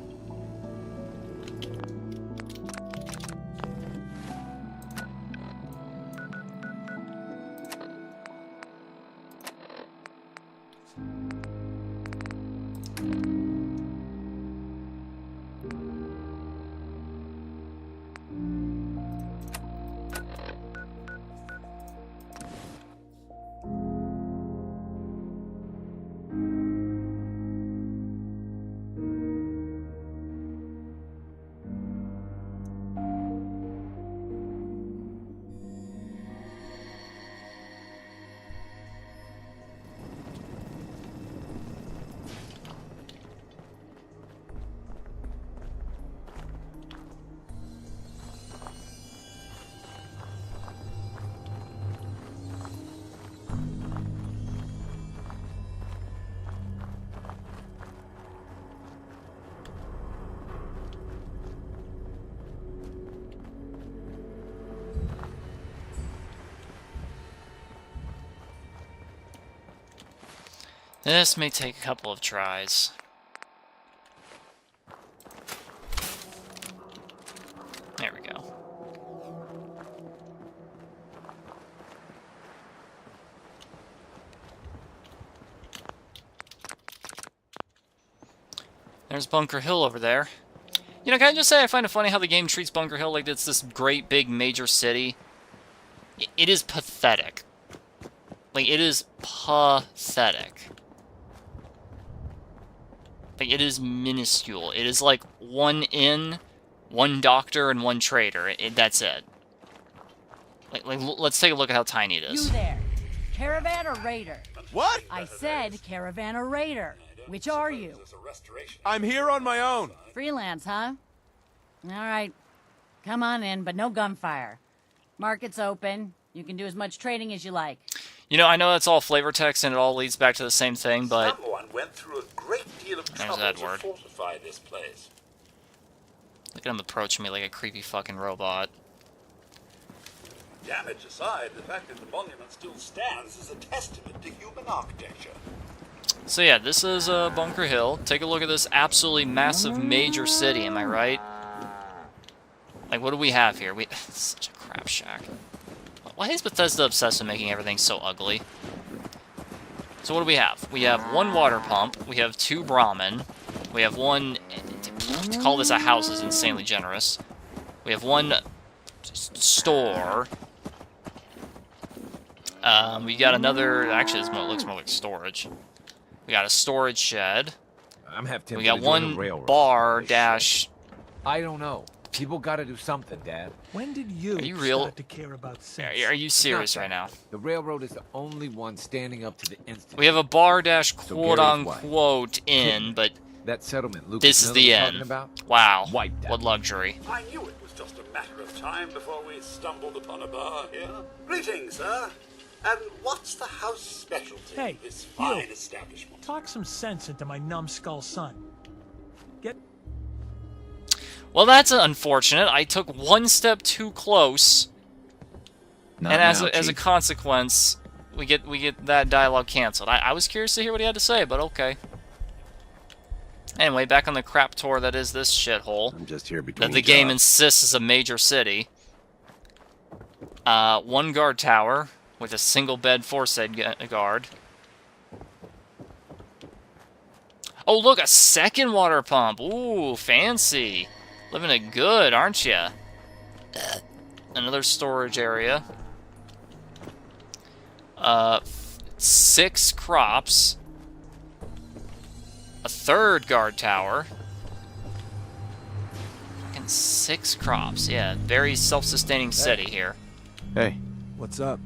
This may take a couple of tries. There we go. There's Bunker Hill over there. You know, can I just say I find it funny how the game treats Bunker Hill like it's this great big major city. It is pathetic. Like, it is pathetic. Like, it is minuscule. It is like one inn, one doctor, and one trader. That's it. Like, let's take a look at how tiny it is. You there. Caravan or raider? What? I said caravan or raider. Which are you? I'm here on my own. Freelance, huh? All right. Come on in, but no gunfire. Market's open. You can do as much trading as you like. You know, I know that's all flavor text and it all leads back to the same thing, but... Someone went through a great deal of trouble to fortify this place. Look at him approaching me like a creepy fucking robot. Damage aside, the fact that the monument still stands is a testament to human architecture. So yeah, this is Bunker Hill. Take a look at this absolutely massive major city, am I right? Like, what do we have here? Such a crap shack. Why is Bethesda obsessed with making everything so ugly? So what do we have? We have one water pump. We have two Brahmin. We have one... To call this a house is insanely generous. We have one store. We got another... Actually, this looks more like storage. We got a storage shed. I'm half tempted we got to join the one railroad. bar dash... I don't know. People gotta do something, Dad. When did you, Are you real? start to care about sex? Are you serious right now? The railroad is the only one standing up to the instant. We have a bar dash So quote Gary's wife. unquote inn, but that settlement Lucas this is Miller the was end. talking about? Wow. Wiped out. What luxury. I knew it was just a matter of time before we stumbled upon a bar here. Greetings, sir. And what's the house specialty Hey, of this fine you. establishment? Talk some sense into my numbskull son. Get... Well, that's unfortunate. I took one step too close, Not and as now, a Chief. consequence, we get that dialogue canceled. I was curious to hear what he had to say, but okay. Anyway, back on the crap tour that is this shithole. I'm just here between That the game jobs. insists is a major city. One guard tower with a single bed for said guard. Oh, look, a second water pump. Ooh, fancy. Living it good, aren't ya? Another storage area. 6 crops. A third guard tower. And 6 crops. Yeah, very self-sustaining city here. Hey, what's up?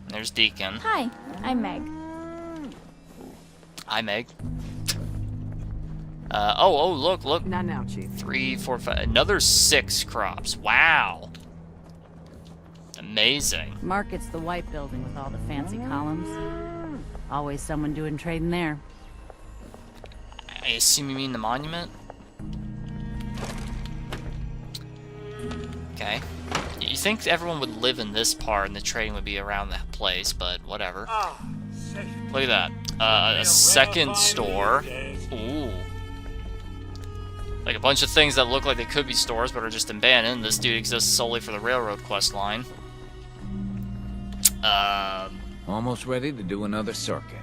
There's Deacon. Hi, I'm Meg. Hi, Meg. Oh, look. Not now, Chief. 3, 4, 5. Another 6 crops. Wow. Amazing. Market's the white building with all the fancy columns. Always someone doing trading there. I assume you mean the monument? Okay. You think everyone would live in this part and the trading would be around that place, but whatever. Look at that. A second store. Ooh. Like a bunch of things that look like they could be stores but are just abandoned. This dude exists solely for the railroad quest line. Almost ready to do another circuit.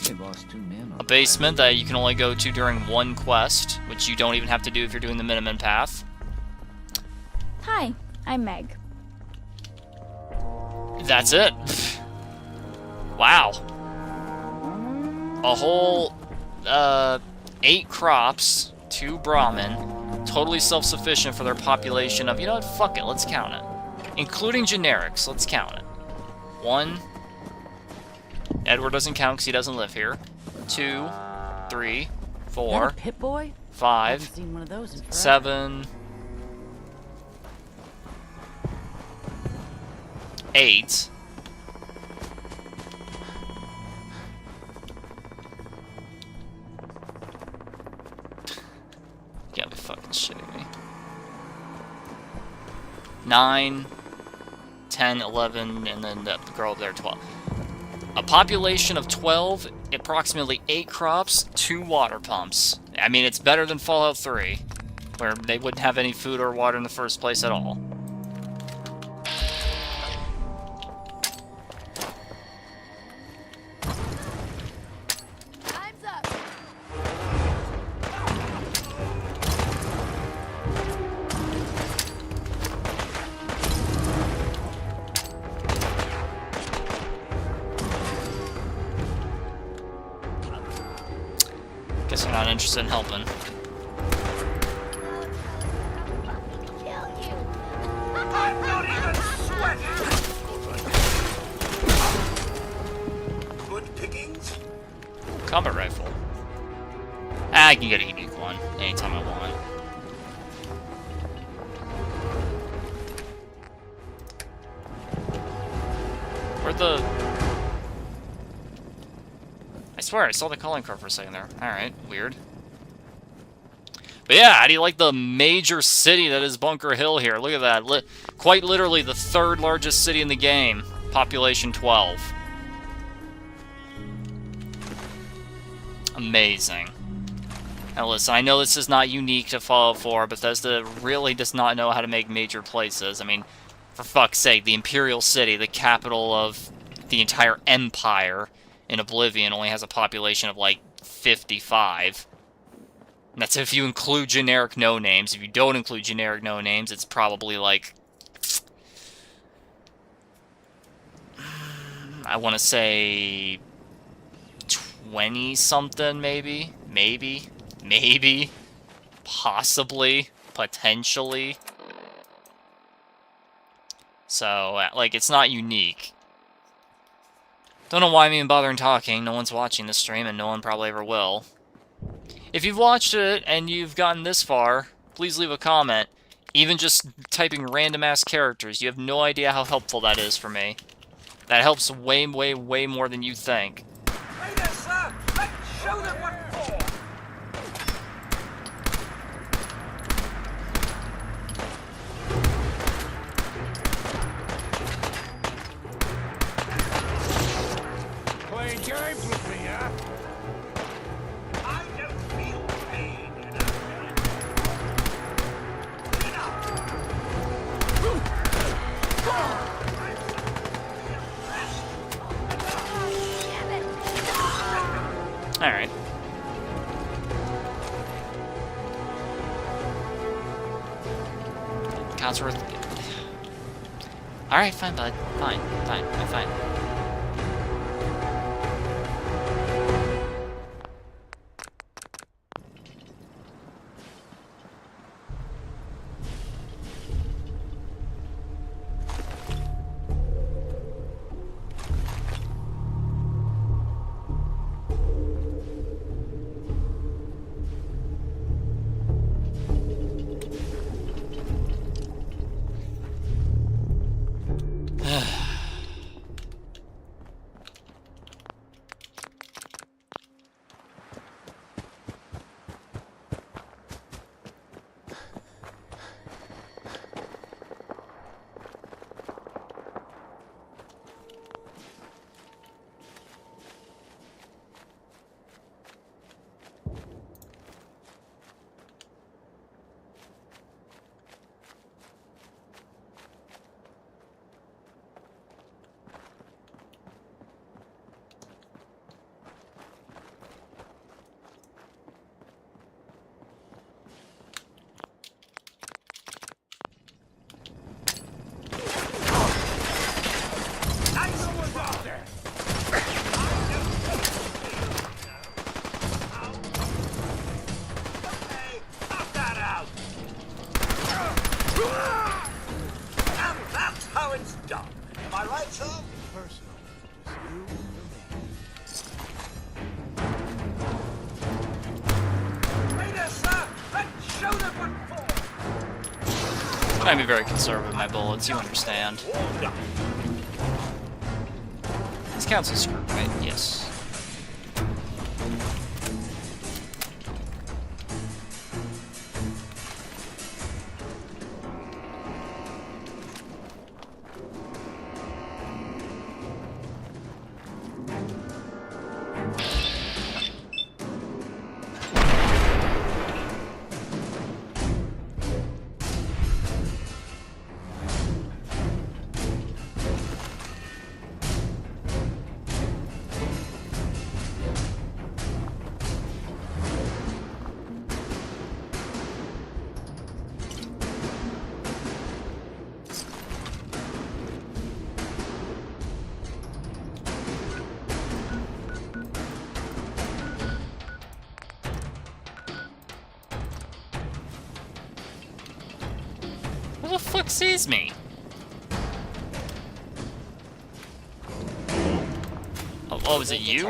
Only lost 2 men on A basement that you can only go to during one quest, which you don't even have to do if you're doing the minimum path. Hi, I'm Meg. That's it. Wow. A whole 8 crops, 2 Brahmin, totally self-sufficient for their population of, you know what, fuck it, let's count it. Including generics, let's count it. 1. Edward doesn't count because he doesn't live here. 2, 3, 4, Pit Boy? 5, Haven't seen one of those in forever. 7, 8. You gotta be fucking shitting me. 9, 10, 11, and then the girl up there, 12. A population of 12, approximately 8 crops, 2 water pumps. I mean, it's better than Fallout 3, where they wouldn't have any food or water in the first place at all. Time's up. Guess I'm not interested in helping. I'm not even sweating! Good pickings? Combat rifle. I can get a unique one anytime I want. Where'd the... I swear, I saw the calling card for a second there. Alright, weird. But yeah, how do you like the major city that is Bunker Hill here? Look at that. Quite literally the 3rd largest city in the game. Population 12. Amazing. Now listen, I know this is not unique to Fallout 4, but Bethesda really does not know how to make major places. I mean, for fuck's sake, the Imperial City, the capital of the entire Empire in Oblivion, only has a population of like 55. And that's if you include generic no-names. If you don't include generic no-names, it's probably like... I want to say... 20-something, maybe? Maybe? Possibly? Potentially? So, like, it's not unique. Don't know why I'm even bothering talking. No one's watching this stream, and no one probably ever will. If you've watched it and you've gotten this far, please leave a comment. Even just typing random-ass characters, you have no idea how helpful that is for me. That helps way more than you think. Hey there, sir! Let's show them what for! Playing games with me, huh? I don't feel pain, you know. Alright. Cotsworth. Alright, fine, bud. Fine. I'm fine. I be very conservative with my bullets, you understand. This counts as screw, right? Yes. Who the fuck sees me? Oh, is it you?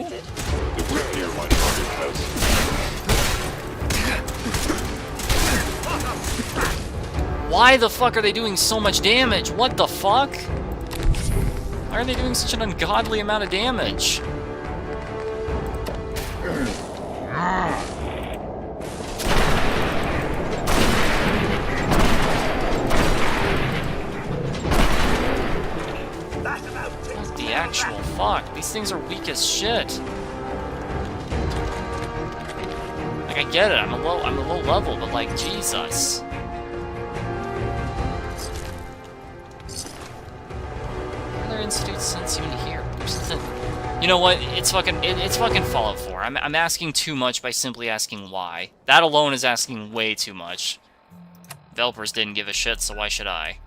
Why the fuck are they doing so much damage? What the fuck? Why are they doing such an ungodly amount of damage? What the actual fuck? These things are weak as shit. Like, I get it, I'm a low level, but like, Jesus. Other institute since even here. You know what? It's fucking Fallout 4. I'm asking too much by simply asking why. That alone is asking way too much. Developers didn't give a shit, so why should I?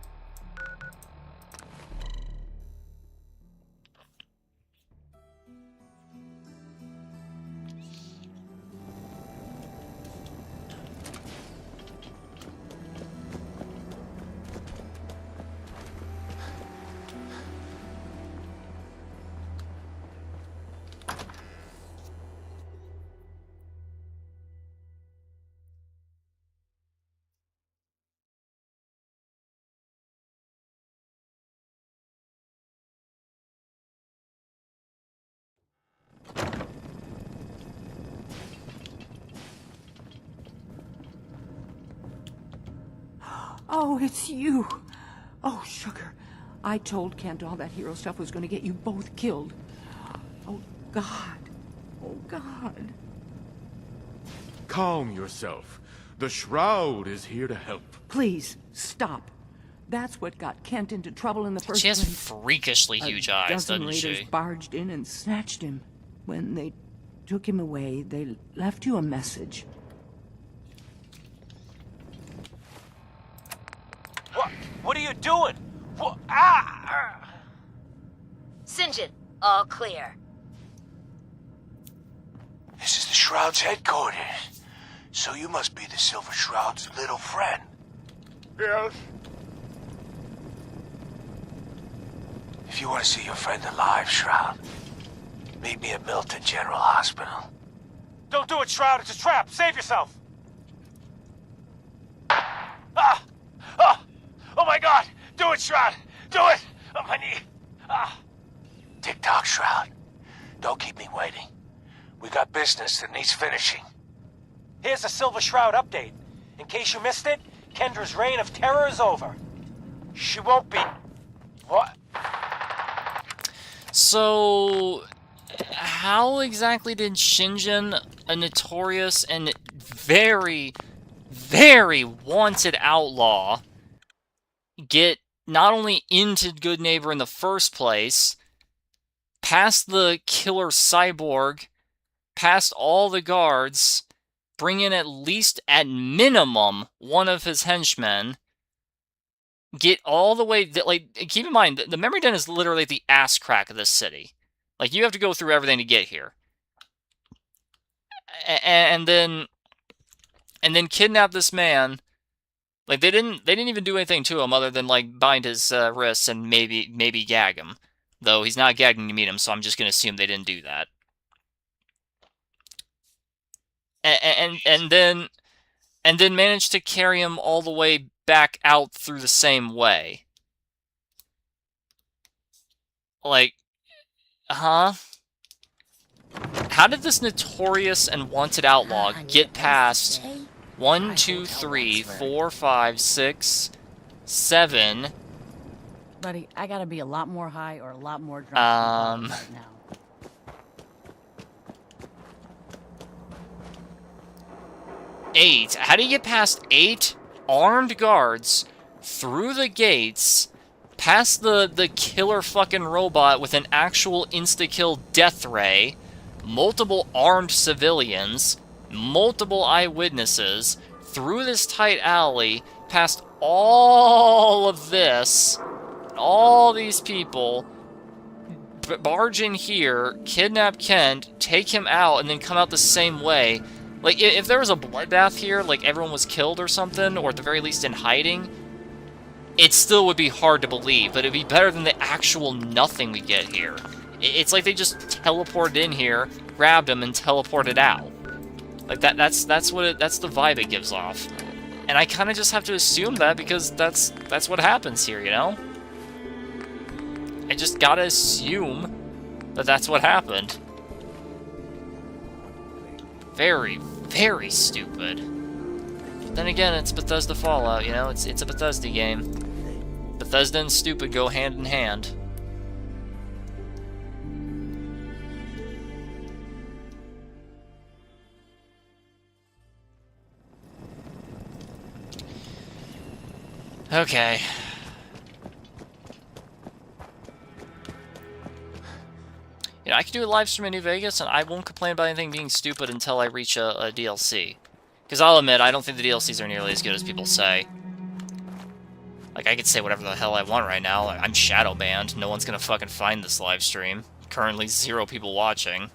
Oh, it's you. Oh, sugar. I told Kent all that hero stuff was going to get you both killed. Oh, God. Oh, God. Calm yourself. The Shroud is here to help. Please, stop. That's what got Kent into trouble in the first She has place. freakishly huge eyes, dozen doesn't raiders she? barged in and snatched him. When they took him away, they left you a message. What are you doing? What? Ah! St. John, all clear. This is the Shroud's headquarters. So you must be the Silver Shroud's little friend. Yes. If you want to see your friend alive, Shroud, meet me at Milton General Hospital. Don't do it, Shroud. It's a trap. Save yourself. Ah! Ah! Oh my God! Do it, Shroud! Do it! On my knee! Ah! Tick-tock, Shroud. Don't keep me waiting. We got business that needs finishing. Here's a Silver Shroud update. In case you missed it, Kendra's reign of terror is over. She won't be... What? So, how exactly did Shinjin, a notorious and very, very wanted outlaw, get not only into Good Neighbor in the first place, past the killer cyborg, past all the guards, bring in at least, at minimum, one of his henchmen, get all the way, like, keep in mind, the Memory Den is literally the ass crack of this city. Like, you have to go through everything to get here. And then kidnap this man. Like, they didn't even do anything to him other than, like, bind his wrists and maybe gag him. Though he's not gagging to meet him, so I'm just gonna assume they didn't do that. And then manage to carry him all the way back out through the same way. Like, huh? How did this notorious and wanted outlaw get past 1, 2, 3, 4, 5, 6, 7? Buddy, I gotta be a lot more high or a lot more drunk right now. 8. How do you get past 8 armed guards through the gates, past the killer fucking robot with an actual insta-kill death ray, multiple armed civilians, multiple eyewitnesses, through this tight alley, past all of this, all these people, barge in here, kidnap Kent, take him out, and then come out the same way? Like, if there was a bloodbath here, like everyone was killed or something, or at the very least in hiding, it still would be hard to believe, but it'd be better than the actual nothing we get here. It's like they just teleported in here, grabbed him, and teleported out. Like that's the vibe it gives off. And I kind of just have to assume that because that's what happens here, you know? I just gotta assume that that's what happened. Very, very stupid. But then again, it's Bethesda Fallout, you know? It's a Bethesda game. Bethesda and stupid go hand in hand. Okay. You know, I can do a live stream in New Vegas, and I won't complain about anything being stupid until I reach a DLC. Because I'll admit, I don't think the DLCs are nearly as good as people say. Like, I could say whatever the hell I want right now. Like, I'm shadow banned. No one's gonna fucking find this live stream. Currently 0 people watching.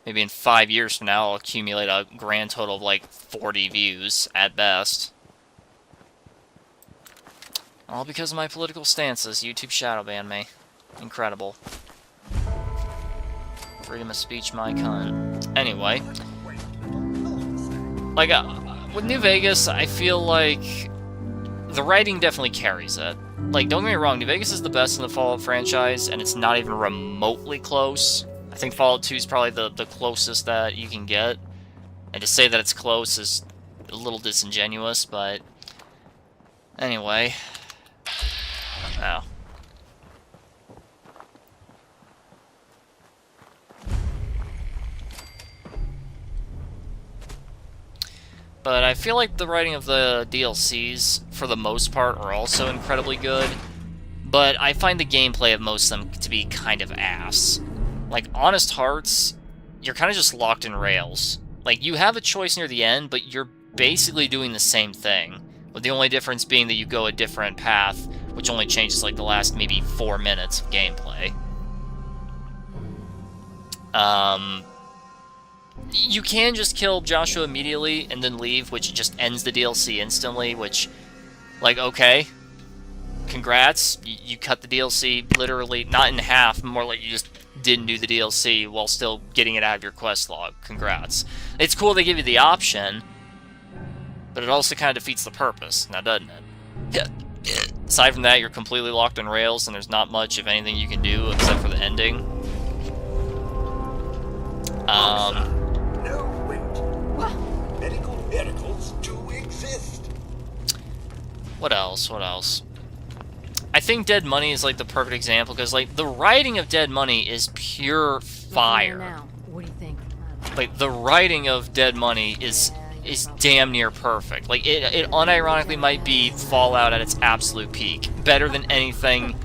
Maybe in 5 years from now, I'll accumulate a grand total of like 40 views at best. All because of my political stances. YouTube shadow banned me. Incredible. Freedom of speech, my cunt. Anyway. Like, with New Vegas, I feel like the writing definitely carries it. Like, don't get me wrong, New Vegas is the best in the Fallout franchise, and it's not even remotely close. I think Fallout 2 is probably the closest that you can get. And to say that it's close is a little disingenuous, but... Anyway. Oh. But I feel like the writing of the DLCs, for the most part, are also incredibly good. But I find the gameplay of most of them to be kind of ass. Like, Honest Hearts, you're kind of just locked in rails. Like, you have a choice near the end, but you're basically doing the same thing. With the only difference being that you go a different path, which only changes, like, the last maybe 4 minutes of gameplay. You can just kill Joshua immediately and then leave, which just ends the DLC instantly, which, like, okay. Congrats. You cut the DLC literally, not in half, more like you just didn't do the DLC while still getting it out of your quest log. Congrats. It's cool they give you the option, but it also kind of defeats the purpose, now doesn't it? Aside from that, you're completely locked in rails, and there's not much, if anything, you can do except for the ending. No, wait. Medical miracles do exist. What else? What else? I think Dead Money is, like, the perfect example, because, like, the writing of Dead Money is pure fire. What do you think? Like, the writing of Dead Money is damn near perfect. Like, it unironically might be Fallout at its absolute peak. Better than anything,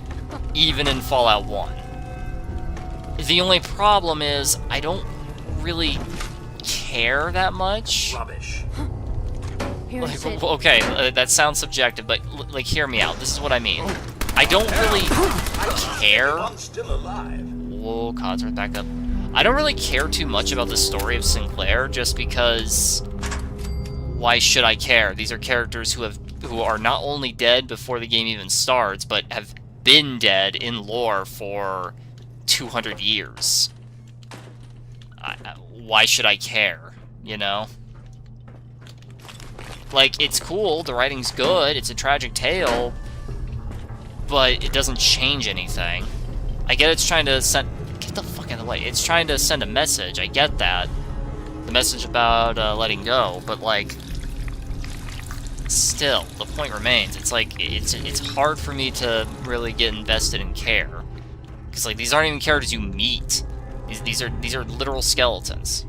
even in Fallout 1. The only problem is, I don't really care that much. Rubbish. Like, okay, that sounds subjective, but, like, hear me out. This is what I mean. I don't really care. Whoa, Codsworth, back up. I don't really care too much about the story of Sinclair, just because... Why should I care? These are characters who are not only dead before the game even starts, but have been dead in lore for 200 years. Why should I care, you know? Like, it's cool, the writing's good, it's a tragic tale, but it doesn't change anything. I get it's trying to send... Get the fuck out of the way. It's trying to send a message, I get that. The message about letting go, but, like... Still, the point remains. It's like, it's hard for me to really get invested in care. Because, like, these aren't even characters you meet. These are literal skeletons.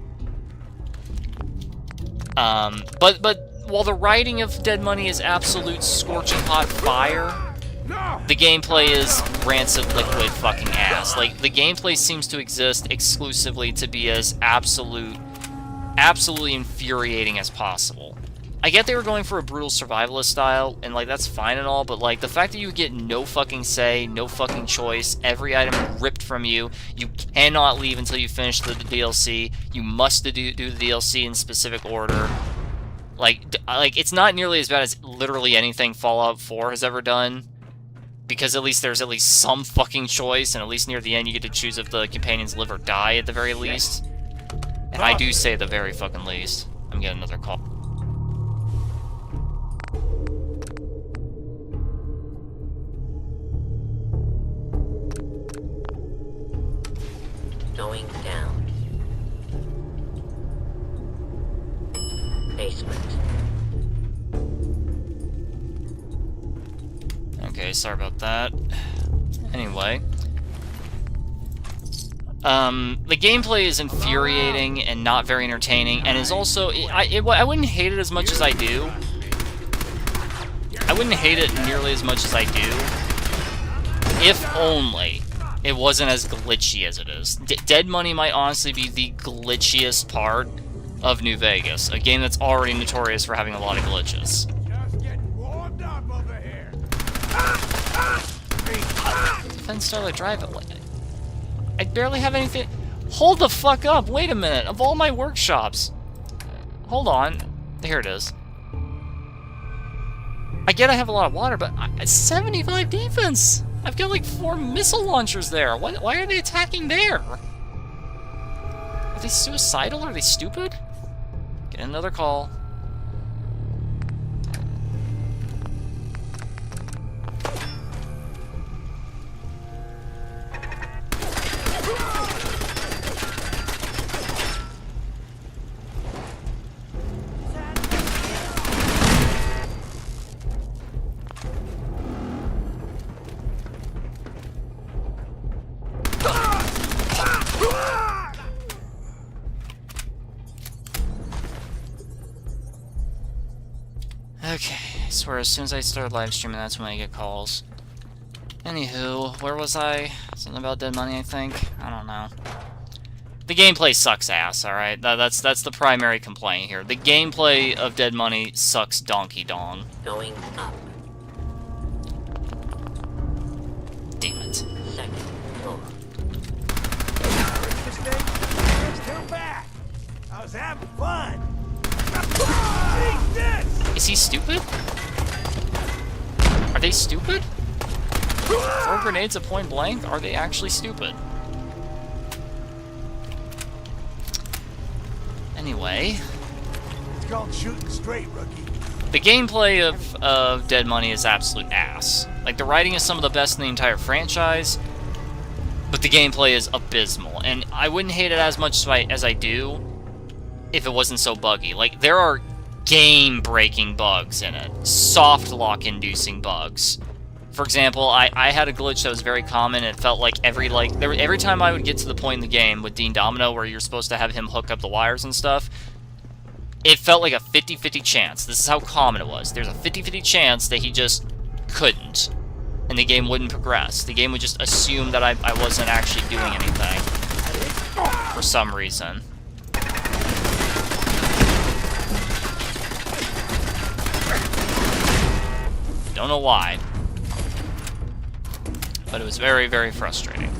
But while the writing of Dead Money is absolute scorching hot fire, the gameplay is rancid liquid fucking ass. Like, the gameplay seems to exist exclusively to be as absolutely infuriating as possible. I get they were going for a brutal survivalist style, and, like, that's fine and all, but, like, the fact that you get no fucking say, no fucking choice, every item ripped from you, you cannot leave until you finish the DLC, you must do the DLC in specific order. Like it's not nearly as bad as literally anything Fallout 4 has ever done, because at least there's at least some fucking choice, and at least near the end you get to choose if the companions live or die at the very least. And I do say the very fucking least. I'm getting another call. Going down. Basement. Okay, sorry about that. Anyway. The gameplay is infuriating and not very entertaining, and is also... I wouldn't hate it as much as I do. I wouldn't hate it nearly as much as I do, if only it wasn't as glitchy as it is. Dead Money might honestly be the glitchiest part of New Vegas, a game that's already notorious for having a lot of glitches. Defense Starlight Drive it. I barely have anything. Hold the fuck up! Wait a minute. Of all my workshops, hold on. Here it is. I get I have a lot of water, but 75 defense. I've got like 4 missile launchers there. Why are they attacking there? Are they suicidal? Are they stupid? Get another call. Okay, I swear as soon as I start live streaming, that's when I get calls. Anywho, where was I? Something about Dead Money, I think? I don't know. The gameplay sucks ass, alright? That's the primary complaint here. The gameplay of Dead Money sucks donkey dong. Going up. Damn it. Second floor. It's too bad. I was having fun. Take this! Is he stupid? Are they stupid? 4 grenades at point blank? Are they actually stupid? Anyway. It's called shooting straight, rookie. The gameplay of Dead Money is absolute ass. Like, the writing is some of the best in the entire franchise, but the gameplay is abysmal. And I wouldn't hate it as much as I do if it wasn't so buggy. Like, there are game-breaking bugs in it. Soft lock-inducing bugs. For example, I had a glitch that was very common. It felt like every time I would get to the point in the game with Dean Domino where you're supposed to have him hook up the wires and stuff, it felt like a 50-50 chance. This is how common it was. There's a 50-50 chance that he just couldn't, and the game wouldn't progress. The game would just assume that I wasn't actually doing anything for some reason. Don't know why, but it was very, very frustrating.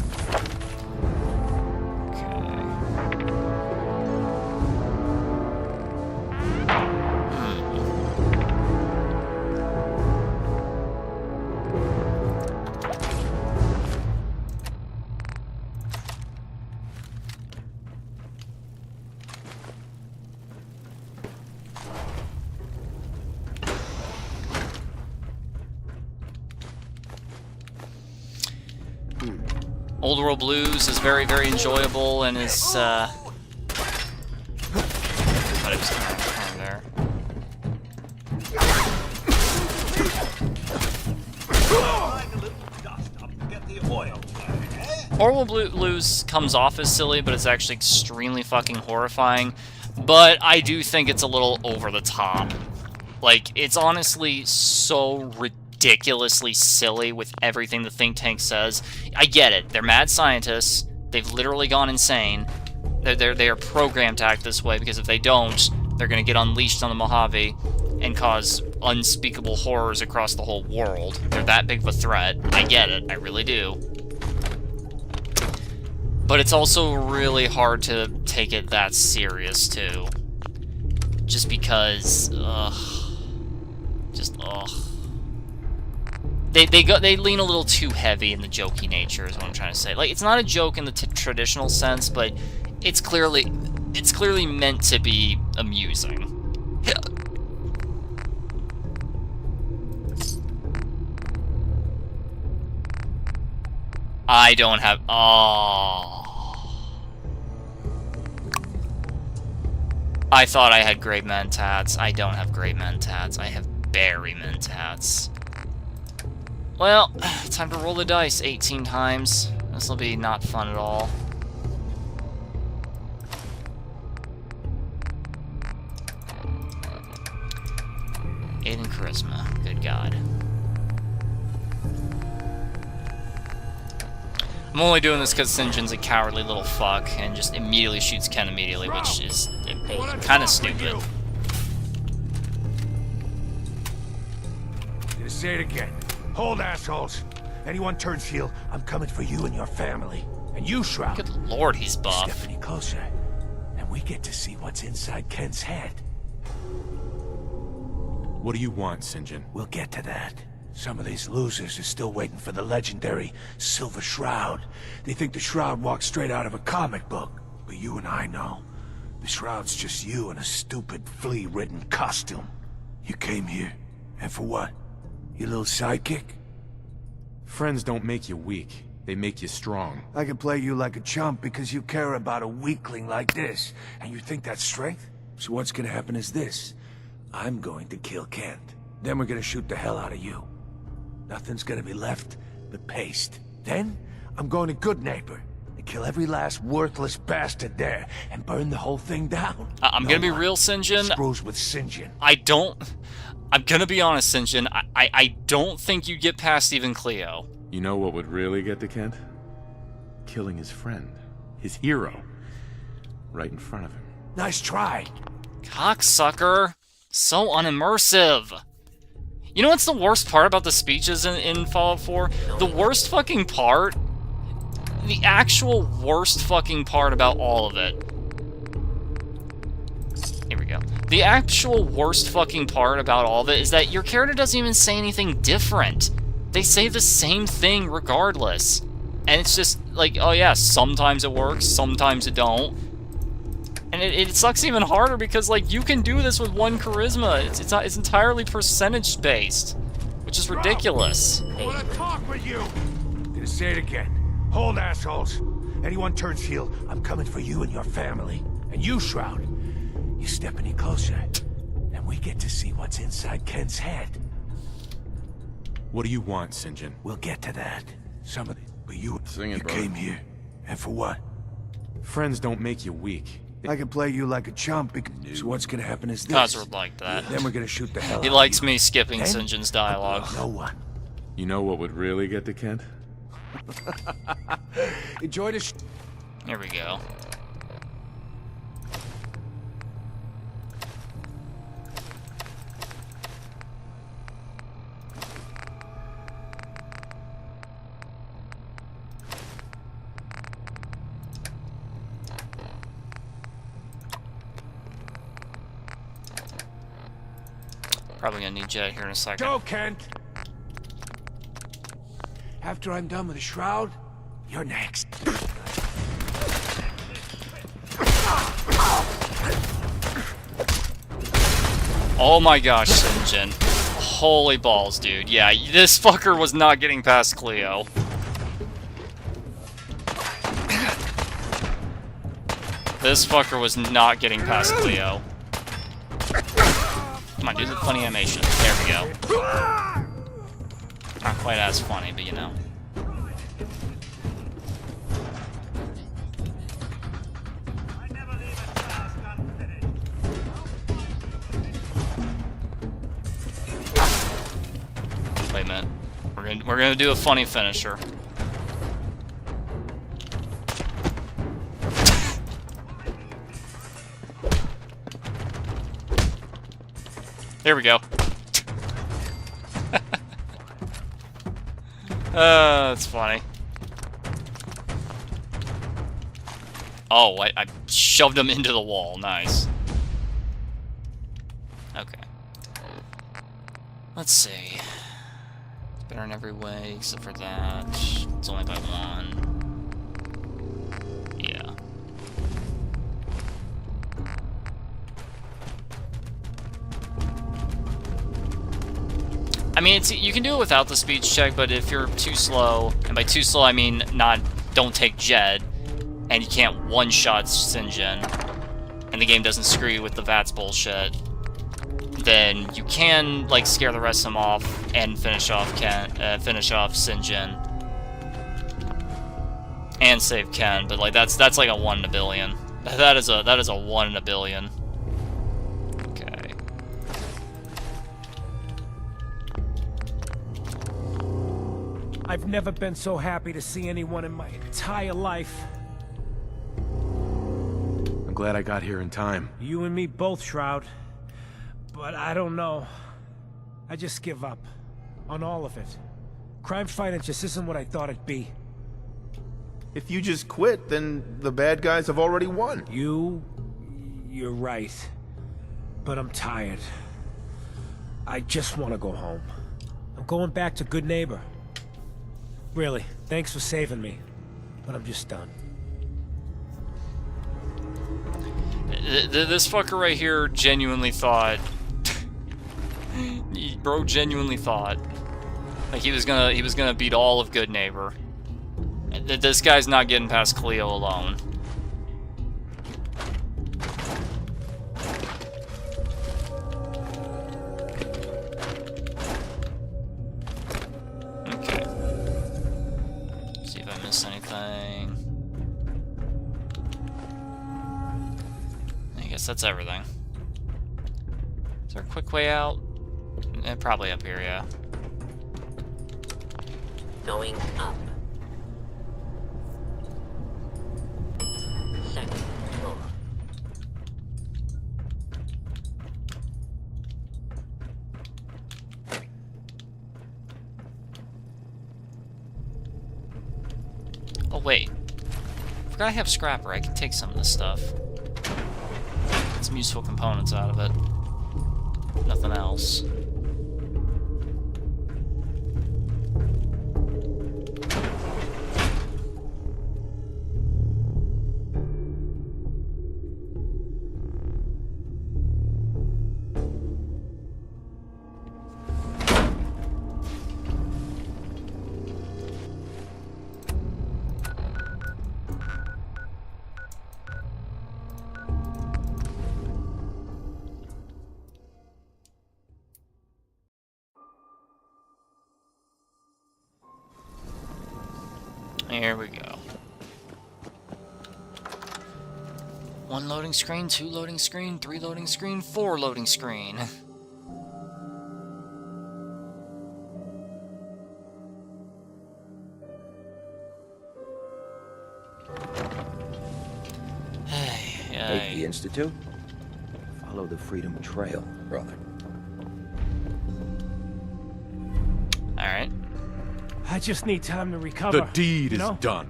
Old World Blues is very, very enjoyable and is, thought it was kind of there. Old World Blues comes off as silly, but it's actually extremely fucking horrifying. But I do think it's a little over the top. Like, it's honestly so ridiculously silly with everything the think tank says. I get it. They're mad scientists. They've literally gone insane. They are programmed to act this way, because if they don't, they're going to get unleashed on the Mojave and cause unspeakable horrors across the whole world. They're that big of a threat. I get it. I really do. But it's also really hard to take it that serious, too. just because, just, They lean a little too heavy in the jokey nature, is what I'm trying to say. Like, it's not a joke in the traditional sense, but it's clearly meant to be amusing. I don't have... Oh. I thought I had great mentats. I don't have great mentats. I have berry mentats. Well, time to roll the dice 18 times. This will be not fun at all. Aiden Charisma. Good God. I'm only doing this because St. John's a cowardly little fuck and just immediately shoots Ken immediately, which is kind of stupid. Gonna say it again. Hold, assholes. Anyone turns heel, I'm coming for you and your family. And you, Shroud. Good lord, he's buff. Step any closer, and we get to see what's inside Ken's head. What do you want, St. John? We'll get to that. Some of these losers are still waiting for the legendary Silver Shroud. They think the Shroud walked straight out of a comic book. But you and I know, the Shroud's just you in a stupid, flea-ridden costume. You came here, and for what? Your little sidekick? Friends don't make you weak. They make you strong. I can play you like a chump because you care about a weakling like this, and you think that's strength? So what's gonna happen is this. I'm going to kill Kent. Then we're gonna shoot the hell out of you. Nothing's gonna be left but paste. Then, I'm going to Good Neighbor and kill every last worthless bastard there and burn the whole thing down. I'm gonna be real, St. John. Screws with St. John. I'm gonna be honest, St. John. I don't think you get past even Cleo. You know what would really get to Kent? Killing his friend. His hero. Right in front of him. Nice try. Cocksucker. So unimmersive. You know what's the worst part about the speeches in Fallout 4? The worst fucking part? The actual worst fucking part about all of it. Here we go. The actual worst fucking part about all of it is that your character doesn't even say anything different. They say the same thing regardless. And it's just like, oh yeah, sometimes it works, sometimes it don't. And it sucks even harder because, like, you can do this with one charisma. It's entirely percentage-based, which is ridiculous. I want to talk with you. Gonna say it again. Hold, assholes. Anyone turns heel, I'm coming for you and your family. And you, Shroud. You step any closer, and we get to see what's inside Ken's head. What do you want, St. John? We'll get to that. Some of it, but you brother. Came here. And for what? Friends don't make you weak. I can play you like a chump. So what's gonna happen is this. Cosworth like that. Then we're gonna shoot the hell out of you. He likes me skipping St. John's dialogue. No one. You know what would really get to Kent? Enjoy the Here we go. Probably gonna need Jet here in a second. Go, Kent! After I'm done with the Shroud, you're next. Oh my gosh, St. John. Holy balls, dude. Yeah, this fucker was not getting past Cleo. This fucker was not getting past Cleo. Come on, do the funny animation. There we go. Not quite as funny, but you know. Wait a minute. We're gonna do a funny finisher. There we go. That's funny. Oh, I shoved him into the wall. Nice. Let's see. It's better in every way except for that. It's only by 1. Yeah. I mean, you can do it without the speech check, but if you're too slow, and by too slow I mean don't take Jed, and you can't one-shot Sinjin, and the game doesn't screw you with the VATS bullshit, then you can like scare the rest of them off and finish off Sinjin and save Ken. But like that's like a 1 in a billion. That is a 1 in a billion. Okay. I've never been so happy to see anyone in my entire life. I'm glad I got here in time. You and me both, Shroud. But I don't know. I just give up. On all of it. Crime fighting just isn't what I thought it'd be. If you just quit, then the bad guys have already won. You're right. But I'm tired. I just want to go home. I'm going back to Good Neighbor. Really, thanks for saving me. But I'm just done. This fucker right here genuinely thought... Bro genuinely thought like he was gonna beat all of Good Neighbor. This guy's not getting past Cleo alone. Okay. See if I missed anything. I guess that's everything. Is there a quick way out? Probably up here, yeah. Going up. Second floor. Oh wait. Forgot I have Scrapper. I can take some of this stuff. Get some useful components out of it. Nothing else. Here we go. 1 loading screen, 2 loading screen, 3 loading screen, 4 loading screen. Take the Institute? Follow the Freedom Trail, brother. Alright. I just need time to recover. The deed you know? is done.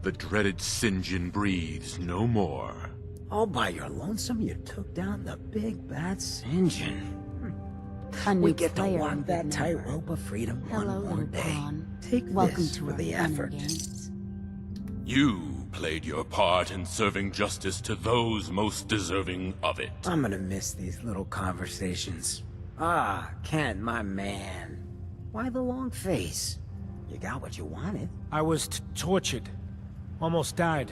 The dreaded Sinjin breathes no more. All by your lonesome, you took down the big bad Sinjin. A new We get to player walk in that Good tightrope of freedom Hello, one more little day. pawn. Take Welcome this to for our the fun effort. games. You played your part in serving justice to those most deserving of it. I'm gonna miss these little conversations. Ah, Ken, my man. Why the long face? You got what you wanted. I was tortured. Almost died.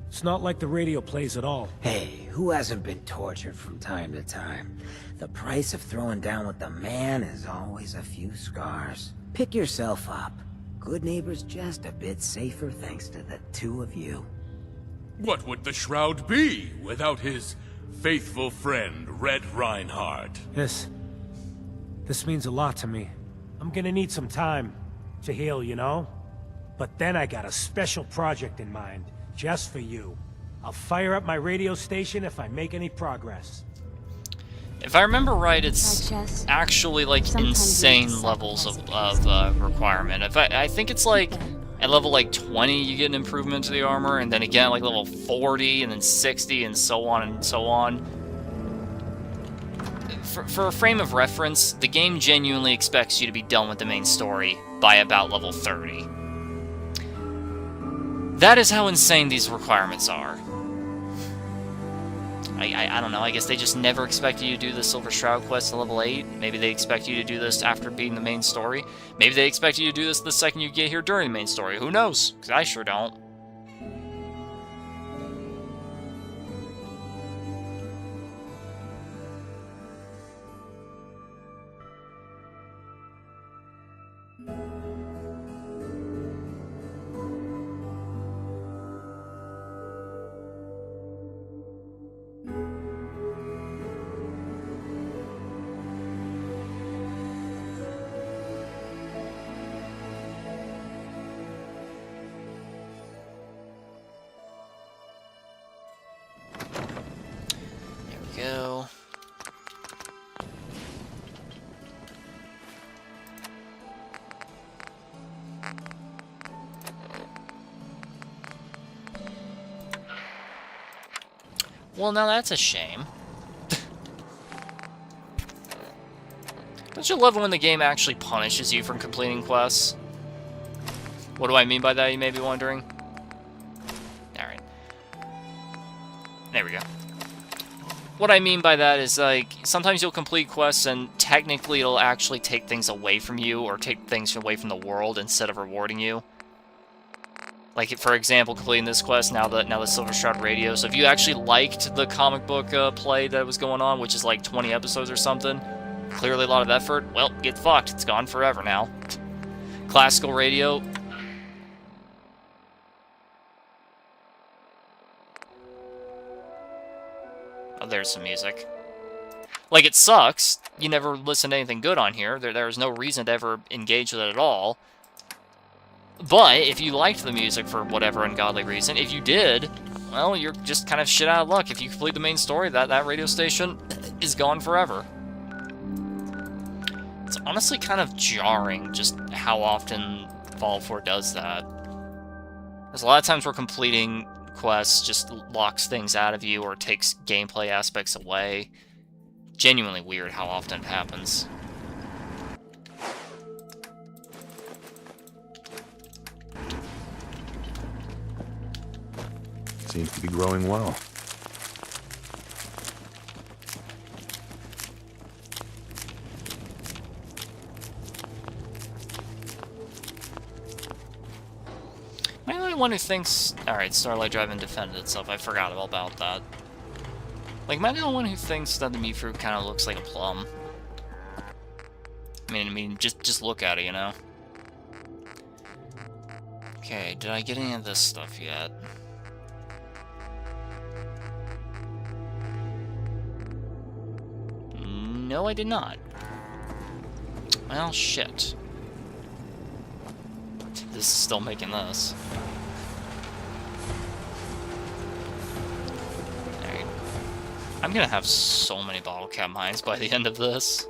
It's not like the radio plays at all. Hey, who hasn't been tortured from time to time? The price of throwing down with the man is always a few scars. Pick yourself up. Good Neighbor's just a bit safer thanks to the two of you. What would the Shroud be without his faithful friend, Red Reinhardt? This means a lot to me. I'm gonna need some time to heal, you know? But then I got a special project in mind, just for you. I'll fire up my radio station if I make any progress. If I remember right, it's actually like insane levels of requirement. I think it's like at level like 20 you get an improvement to the armor, and then again at like level 40, and then 60, and so on and so on. for a frame of reference, the game genuinely expects you to be done with the main story by about level 30. That is how insane these requirements are. I don't know, I guess they just never expected you to do the Silver Shroud quest at level 8. Maybe they expect you to do this after beating the main story. Maybe they expect you to do this the second you get here during the main story. Who knows? Because I sure don't. Go. Well, now that's a shame. Don't you love when the game actually punishes you for completing quests? What do I mean by that, you may be wondering? Alright. There we go. What I mean by that is, like, sometimes you'll complete quests and technically it'll actually take things away from you or take things away from the world instead of rewarding you. Like, for example, completing this quest, now the Silver Shroud Radio. So if you actually liked the comic book play that was going on, which is like 20 episodes or something, clearly a lot of effort, well, get fucked. It's gone forever now. Classical Radio. Oh, there's some music. Like, it sucks. You never listen to anything good on here. There's no reason to ever engage with it at all. But if you liked the music for whatever ungodly reason, if you did, well, you're just kind of shit out of luck. If you complete the main story, that radio station is gone forever. It's honestly kind of jarring just how often Fallout 4 does that. There's a lot of times where completing quests just locks things out of you or takes gameplay aspects away. Genuinely weird how often it happens. Seems to be growing well. Am I the only one who thinks... Alright, Starlight Drive-In defended itself. I forgot all about that. Like, am I the only one who thinks that the meat fruit kind of looks like a plum? I mean, just look at it, you know? Okay, did I get any of this stuff yet? No, I did not. Well, shit. This is still making this. Alright. I'm gonna have so many bottle cap mines by the end of this.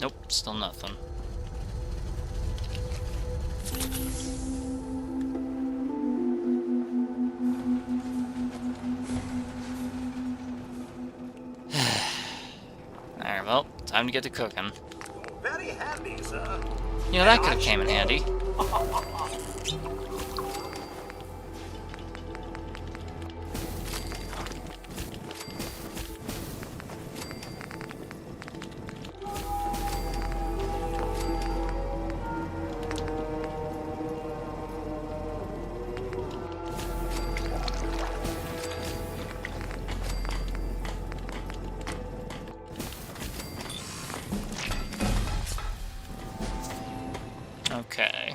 Nope, still nothing. Alright, well, time to get to cooking. Very handy, sir. You know, that could have came in handy. Okay.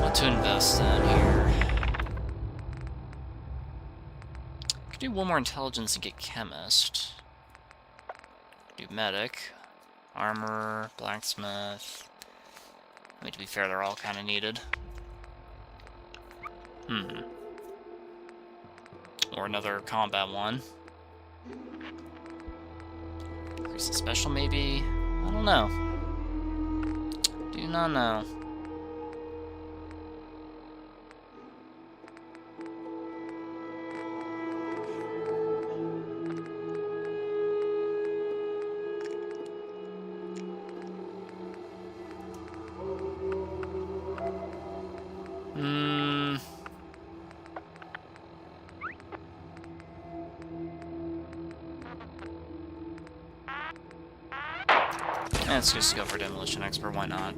What to invest in here? Could do one more intelligence and get chemist. Do medic, armor, blacksmith. I mean, to be fair, they're all kind of needed. Or another combat one. Increase the special, maybe? I don't know. Do not know. Let's just go for Demolition Expert, why not?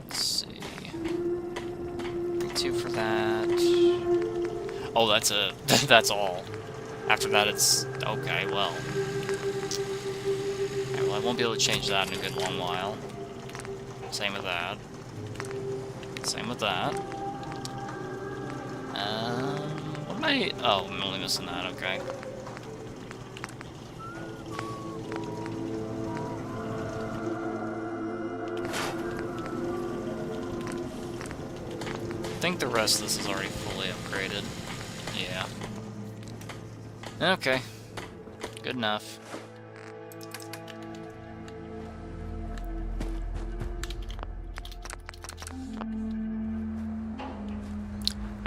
Let's see. 2 for that. Oh, that's a that's all. After that it's okay, well. Okay, well I won't be able to change that in a good long while. Same with that. Same with that. What am I? Oh, I'm only missing that, okay. I think the rest of this is already fully upgraded. Yeah. Okay. Good enough.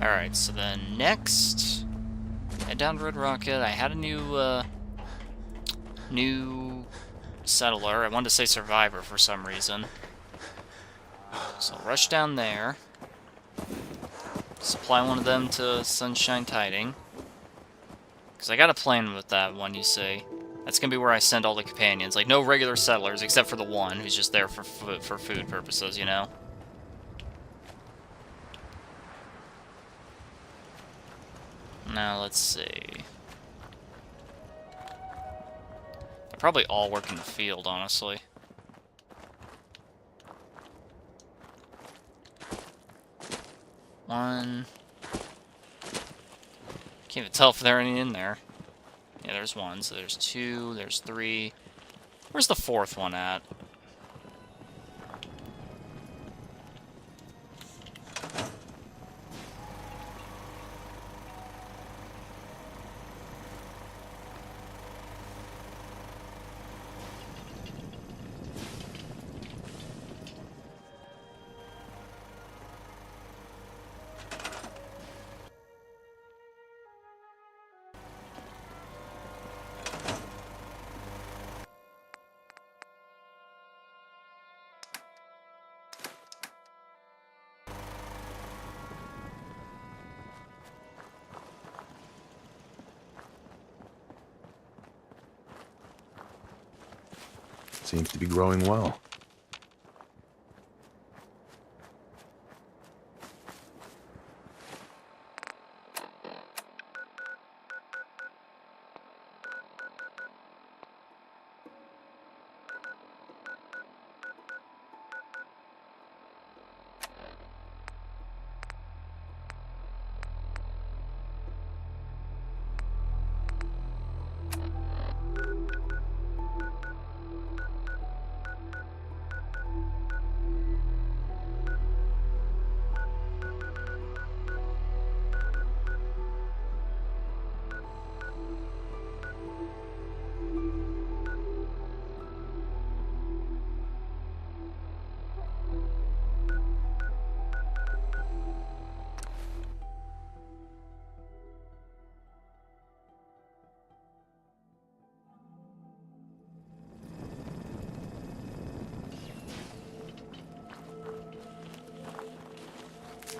Alright, so then next, head down to Red Rocket. I had a new settler. I wanted to say survivor for some reason. So I'll rush down there. Supply one of them to Sunshine Tiding. Because I got a plan with that one, you see. That's going to be where I send all the companions. Like, no regular settlers, except for the one who's just there for food purposes, you know? Now, let's see. They're probably all work in the field, honestly. One. Can't even tell if there are any in there. Yeah, there's one. So there's 2, there's 3. Where's the 4th one at? Seems to be growing well.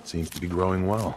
Seems to be growing well.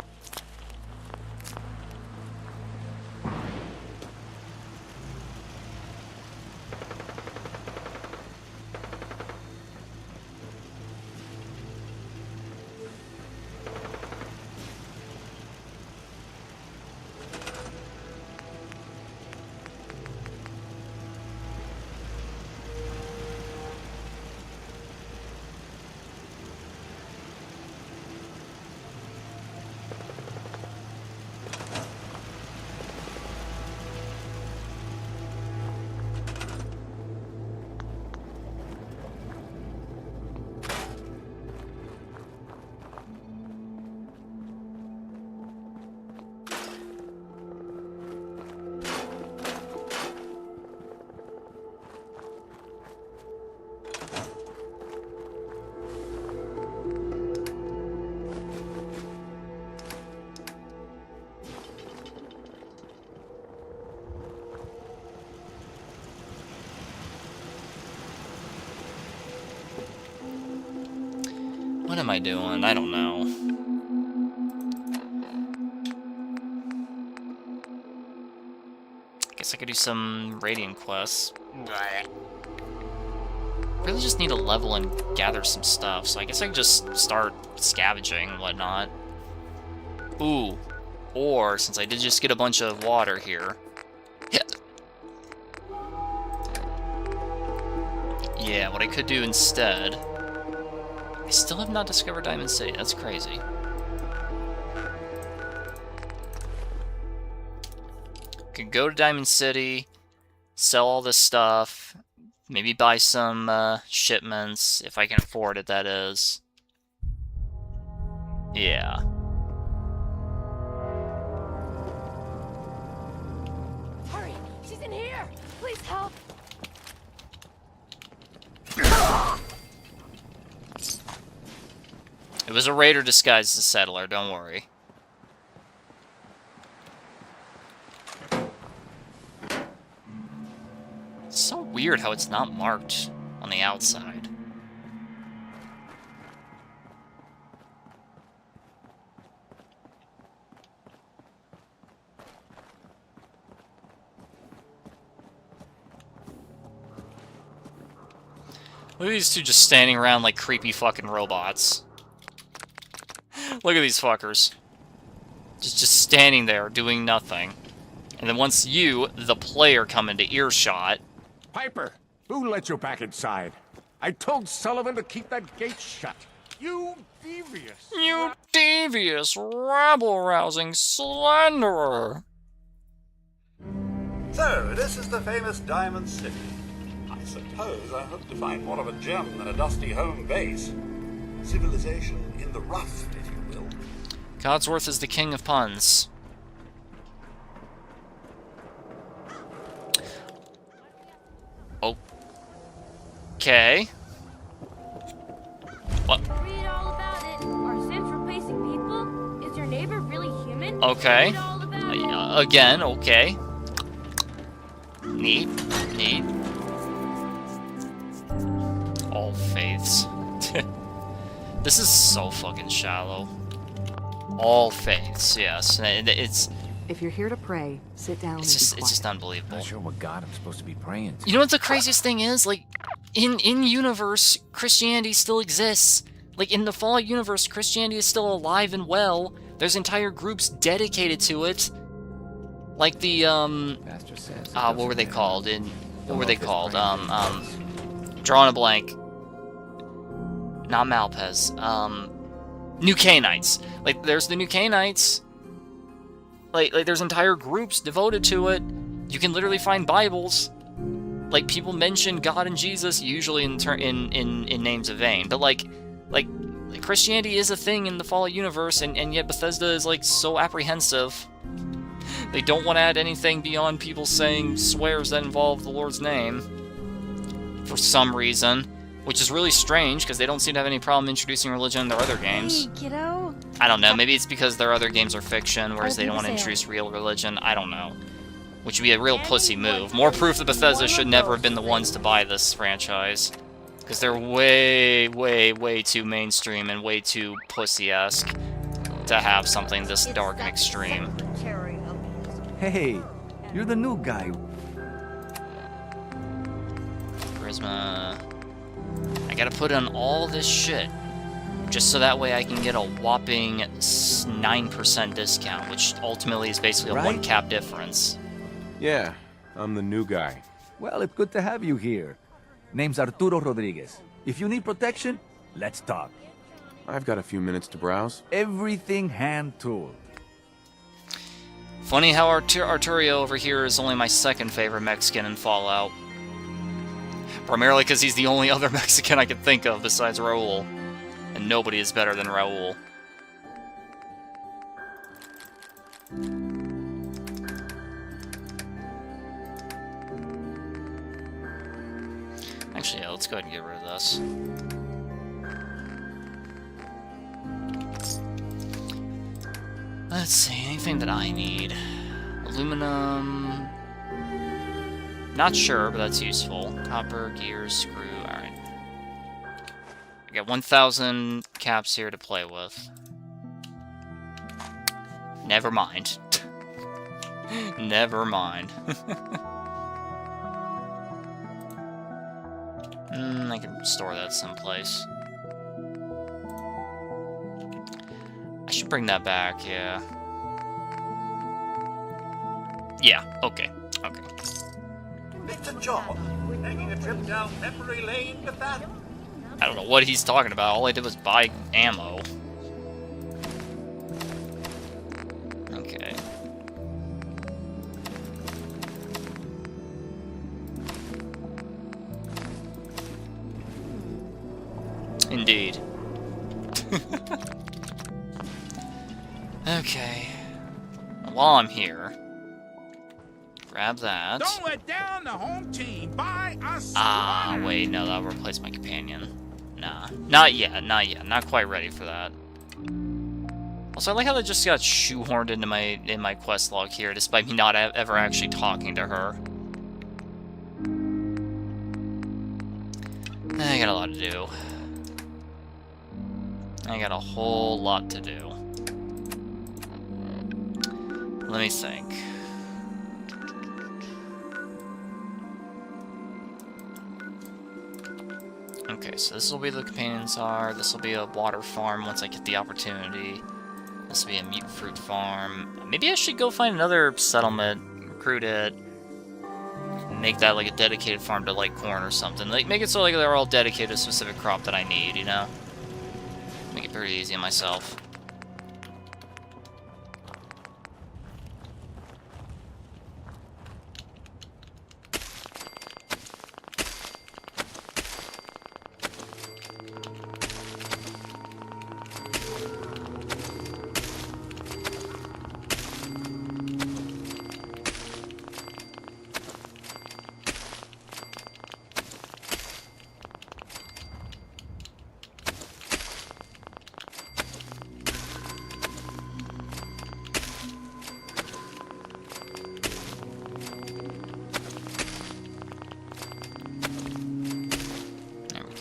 What am I doing? I don't know. Guess I could do some Radiant quests. Really just need to level and gather some stuff, so I guess I can just start scavenging and whatnot. Ooh. Or, since I did just get a bunch of water here... Yeah, what I could do instead... I still have not discovered Diamond City, that's crazy. Could go to Diamond City, sell all this stuff, maybe buy some shipments, if I can afford it, that is. Yeah. Hurry! She's in here! Please help! It was a raider disguised as a settler, don't worry. It's so weird how it's not marked on the outside. Look at these two just standing around like creepy fucking robots. Look at these fuckers. Just standing there, doing nothing. And then once you, the player, come into earshot... Piper, who let you back inside? I told Sullivan to keep that gate shut. You devious... You devious, rabble-rousing slanderer! So, this is the famous Diamond City. I suppose I hope to find more of a gem than a dusty home base. Civilization in the rough, if you will. Codsworth is the king of puns. Okay. What? Read all about it. Are Sims replacing people? Is your neighbor really human? Okay. Read all about it. Again, okay. Neat. Neat. All faiths. This is so fucking shallow. All faiths, yes. It's... If you're here to pray, sit down and be quiet. It's just unbelievable. Not sure what God I'm supposed to be praying to. You know what the craziest thing is? Like, in universe, Christianity still exists. Like, in the Fallout universe, Christianity is still alive and well. There's entire groups dedicated to it. Like the, Pastor says what were they called? What were they called? Drawing a blank. Not Malpez. New Canaanites. Like, there's the New Canaanites. Like there's entire groups devoted to it. You can literally find Bibles. Like, people mention God and Jesus, usually in names of vain. But like Christianity is a thing in the Fallout universe, and yet Bethesda is like so apprehensive. They don't want to add anything beyond people saying swears that involve the Lord's name. For some reason. Which is really strange, because they don't seem to have any problem introducing religion in their other games. Hey, kiddo. I don't know, maybe it's because their other games are fiction, whereas they don't want to introduce real religion. I don't know. Which would be a real pussy move. More proof that Bethesda should never have been the ones to buy this franchise. Because they're way, way, way too mainstream and way too pussy-esque to have something this dark and extreme. Hey, you're the new guy. Charisma... I gotta put on all this shit, just so that way I can get a whopping 9% discount, which ultimately is basically a one cap difference. Yeah, I'm the new guy. Well, it's good to have you here. Name's Arturo Rodriguez. If you need protection, let's talk. I've got a few minutes to browse. Everything hand-tooled. Funny how Arturio over here is only my second favorite Mexican in Fallout. Primarily because he's the only other Mexican I can think of besides Raul. And nobody is better than Raul. Actually, yeah, let's go ahead and get rid of this. Let's see, anything that I need. Aluminum... Not sure, but that's useful. Copper, gears, screw, alright. We got 1,000 caps here to play with. Never mind. Never mind. I can store that someplace. I should bring that back, yeah. Yeah, okay. Okay. It's a job. Taking a trip down memory lane with that. I don't know what he's talking about. All I did was buy ammo. Okay. Indeed. Okay. While I'm here, grab that. Don't let down the home team. Buy us. Ah, wait, no, that'll replace my companion. Nah, not yet, not yet. Not quite ready for that. Also, I like how that just got shoehorned into my quest log here, despite me not ever actually talking to her. I got a lot to do. I got a whole lot to do. Let me think. Okay, so this will be the companions are. This will be a water farm once I get the opportunity. This will be a meat fruit farm. Maybe I should go find another settlement, recruit it, make that like a dedicated farm to like corn or something. Like make it so like they're all dedicated to a specific crop that I need, you know? Make it pretty easy on myself.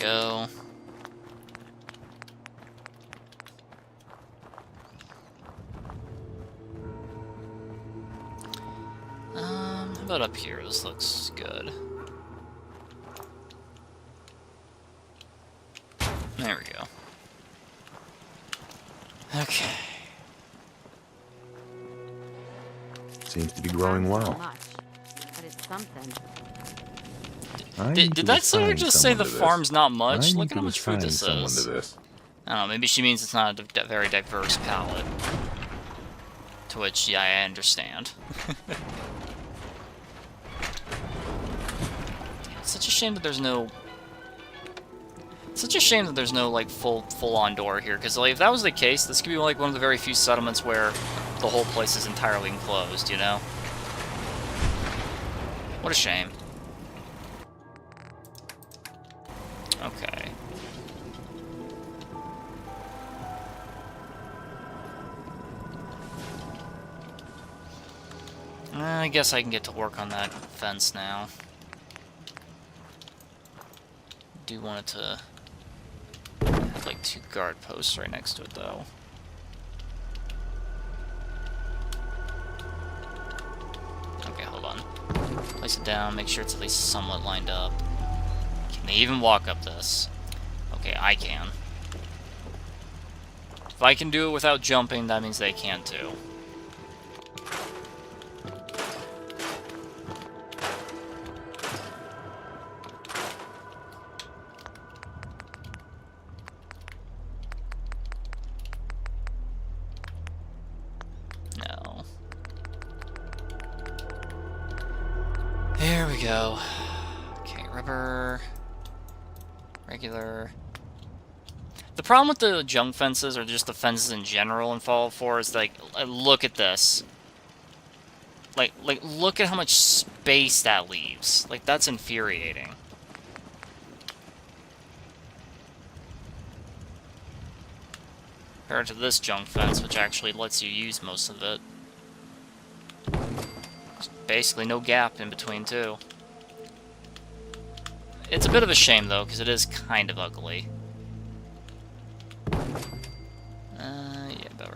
Go. How about up here? This looks good. There we go. Okay. Seems to be growing well. But it's something. Did that sort of just say the farm's not much? Look at how much food assign this someone is. to this. I don't know, maybe she means it's not a very diverse palette. To which, yeah, I understand. It's such a shame that there's no... Such a shame that there's no, like, full-on door here, because, like, if that was the case, this could be, like, one of the very few settlements where the whole place is entirely enclosed, you know? What a shame. Okay. I guess I can get to work on that fence now. Do want it to have like 2 guard posts right next to it, though. Okay, hold on. Place it down, make sure it's at least somewhat lined up. Can they even walk up this? Okay, I can. If I can do it without jumping, that means they can too. No. There we go. Okay, rubber... regular... The problem with the junk fences, or just the fences in general in Fallout 4, is, like, look at this. Like, look at how much space that leaves. Like, that's infuriating. Compared to this junk fence, which actually lets you use most of it. There's basically no gap in between, too. It's a bit of a shame, though, because it is kind of ugly.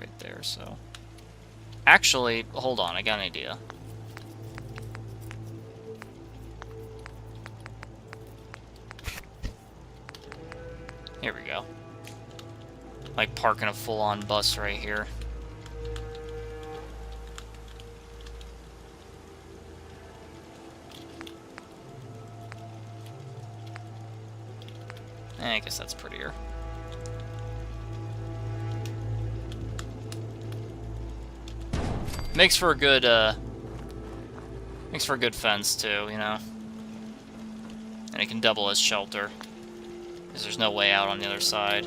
right there, so... Actually, hold on, I got an idea. Here we go. Like parking a full-on bus right here. I guess that's prettier. Makes for a good fence too, you know. And it can double as shelter, because there's no way out on the other side.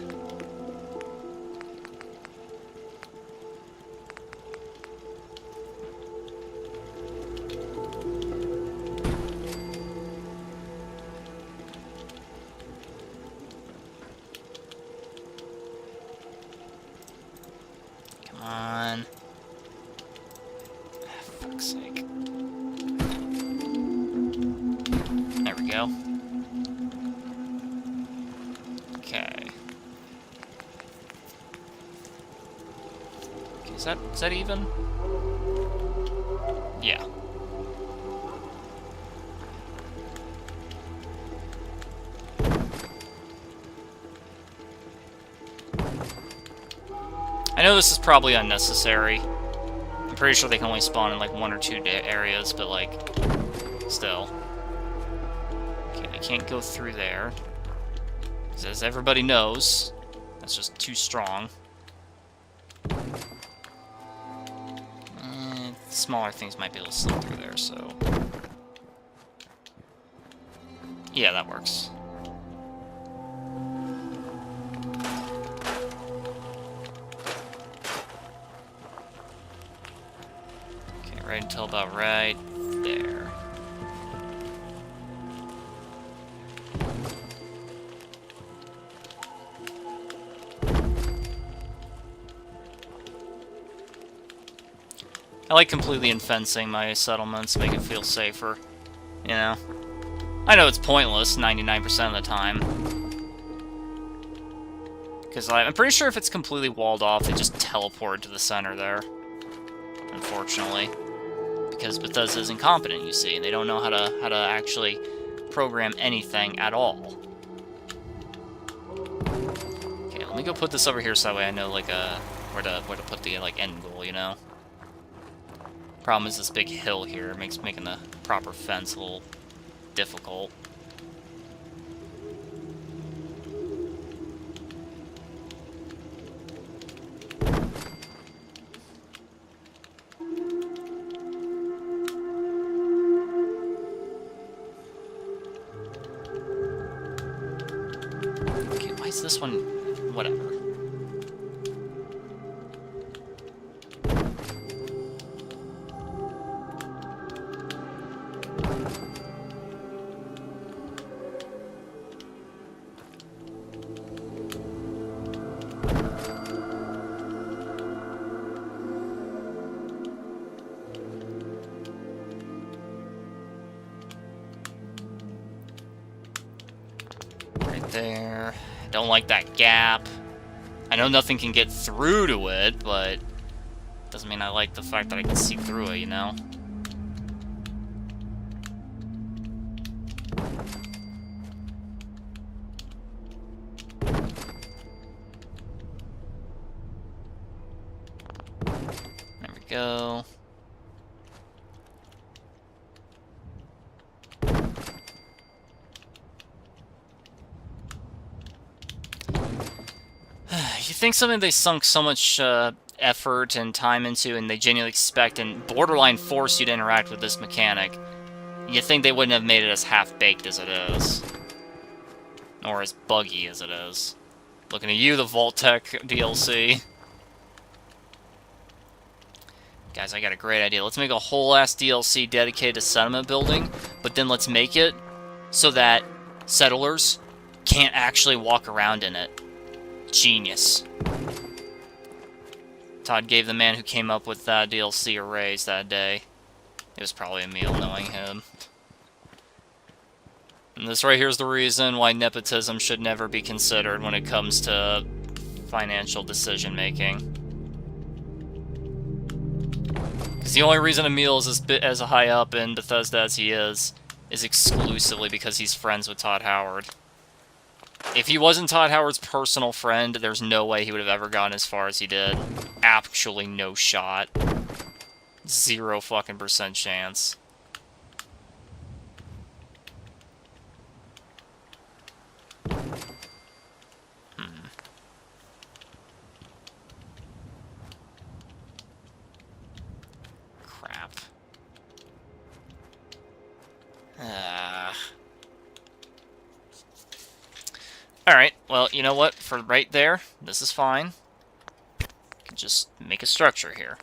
Come on. Fuck's sake. There we go. Okay. Okay, is that even? Yeah. I know this is probably unnecessary. I'm pretty sure they can only spawn in like 1 or 2 areas, but like, still. Okay, I can't go through there. Because as everybody knows, that's just too strong. Smaller things might be able to slip through there, so... Yeah, that works. Okay, right until about right there. I like completely infencing my settlements to make it feel safer, you know? I know it's pointless 99% of the time. Because I'm pretty sure if it's completely walled off, they just teleport to the center there. Unfortunately. Because Bethesda's incompetent, you see, and they don't know how to actually program anything at all. Okay, let me go put this over here so that way I know like where to put the like end goal, you know? Problem is this big hill here makes making the proper fence a little difficult. Okay, why is this one... whatever. There. Don't like that gap. I know nothing can get through to it, but doesn't mean I like the fact that I can see through it, you know? There we go. You think something they sunk so much effort and time into and they genuinely expect and borderline force you to interact with this mechanic, you think they wouldn't have made it as half-baked as it is. Or as buggy as it is. Looking at you, the Vault-Tec DLC. Guys, I got a great idea. Let's make a whole-ass DLC dedicated to settlement building, but then let's make it so that settlers can't actually walk around in it. Genius. Todd gave the man who came up with that DLC a raise that day. It was probably a meal knowing him. And this right here is the reason why nepotism should never be considered when it comes to financial decision making. Because the only reason Emil is as high up in Bethesda as he is exclusively because he's friends with Todd Howard. If he wasn't Todd Howard's personal friend, there's no way he would have ever gotten as far as he did. Actually, no shot. 0 fucking % chance. Crap. Alright, well, you know what? For right there, this is fine. Can just make a structure here.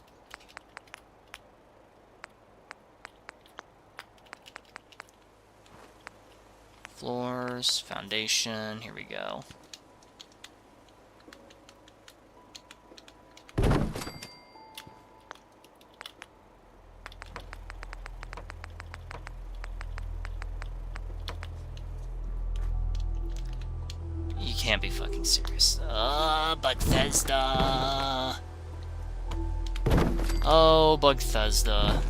Floors, foundation, here we go. You can't be fucking serious. Bethesda. Oh, Bethesda.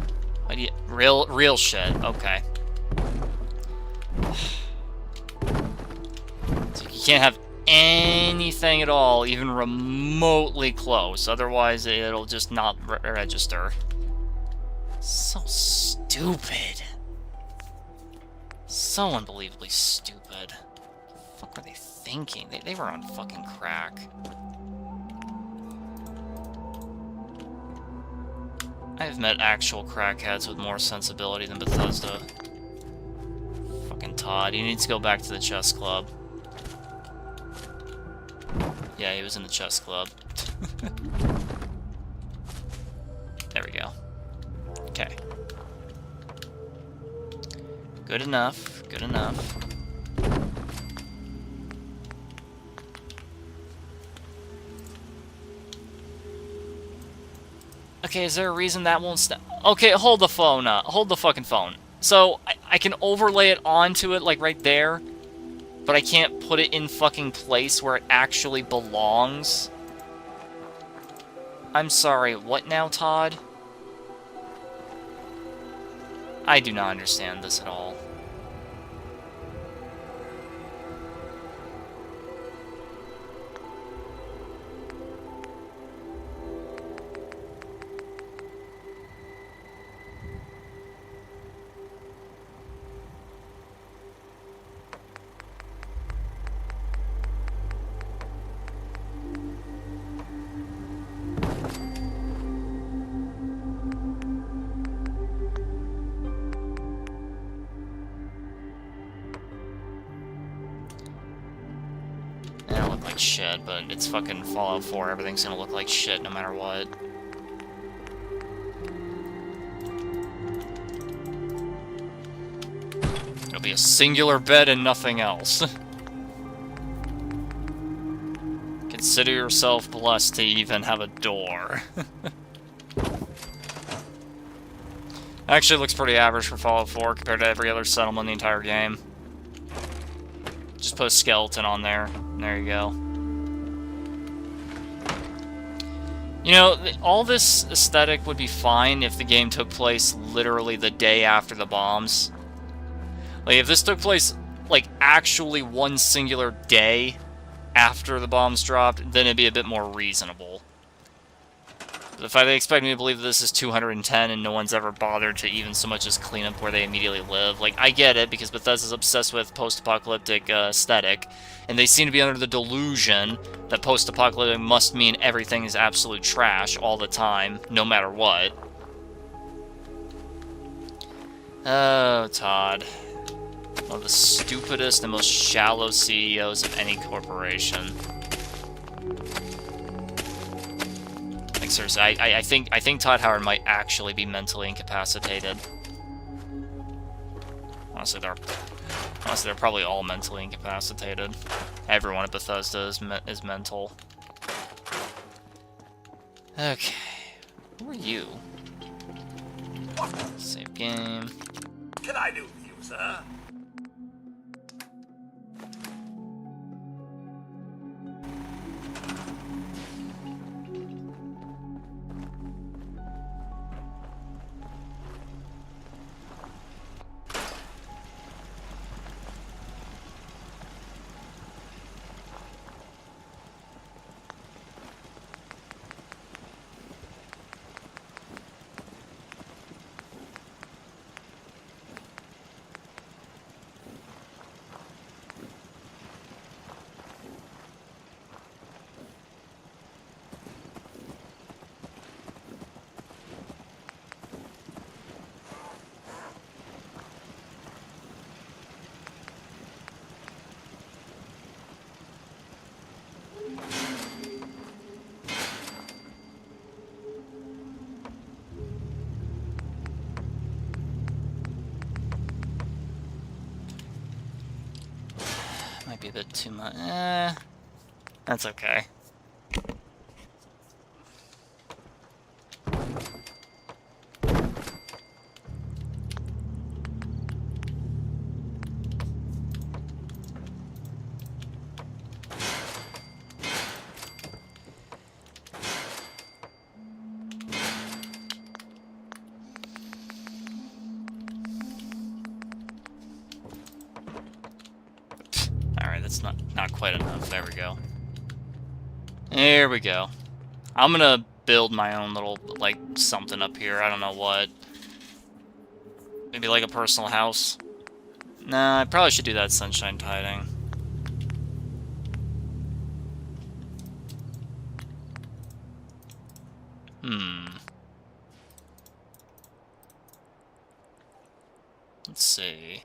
What do you, real shit. Okay. So you can't have anything at all, even remotely close. Otherwise, it'll just not register. So stupid. So unbelievably stupid. What the fuck were they thinking? They were on fucking crack. I've met actual crackheads with more sensibility than Bethesda. Fucking Todd, he needs to go back to the chess club. Yeah, he was in the chess club. There we go. Okay. Good enough, good enough. Okay, is there a reason that won't stop? Okay, hold the phone up. Hold the fucking phone. So, I can overlay it onto it, like, right there. But I can't put it in fucking place where it actually belongs. I'm sorry, what now, Todd? I do not understand this at all. Shit, but it's fucking Fallout 4. Everything's gonna look like shit no matter what. It'll be a singular bed and nothing else. Consider yourself blessed to even have a door. Actually, looks pretty average for Fallout 4 compared to every other settlement in the entire game. Just put a skeleton on there. And there you go. You know, all this aesthetic would be fine if the game took place literally the day after the bombs. Like, if this took place, like, actually one singular day after the bombs dropped, then it'd be a bit more reasonable. But the fact they expect me to believe that this is 210 and no one's ever bothered to even so much as clean up where they immediately live, like, I get it, because Bethesda's obsessed with post-apocalyptic aesthetic, and they seem to be under the delusion that post-apocalyptic must mean everything is absolute trash all the time, no matter what. Oh, Todd. One of the stupidest and most shallow CEOs of any corporation. Like, seriously, I think Todd Howard might actually be mentally incapacitated. Honestly, they're probably all mentally incapacitated. Everyone at Bethesda is mental. Okay. Who are you? Save game. What can I do with you, sir? be a bit too much. That's okay. Alright, that's not quite enough. There we go. There we go. I'm gonna build my own little, like, something up here. I don't know what. Maybe like a personal house. Nah, I probably should do that sunshine tiding. Let's see.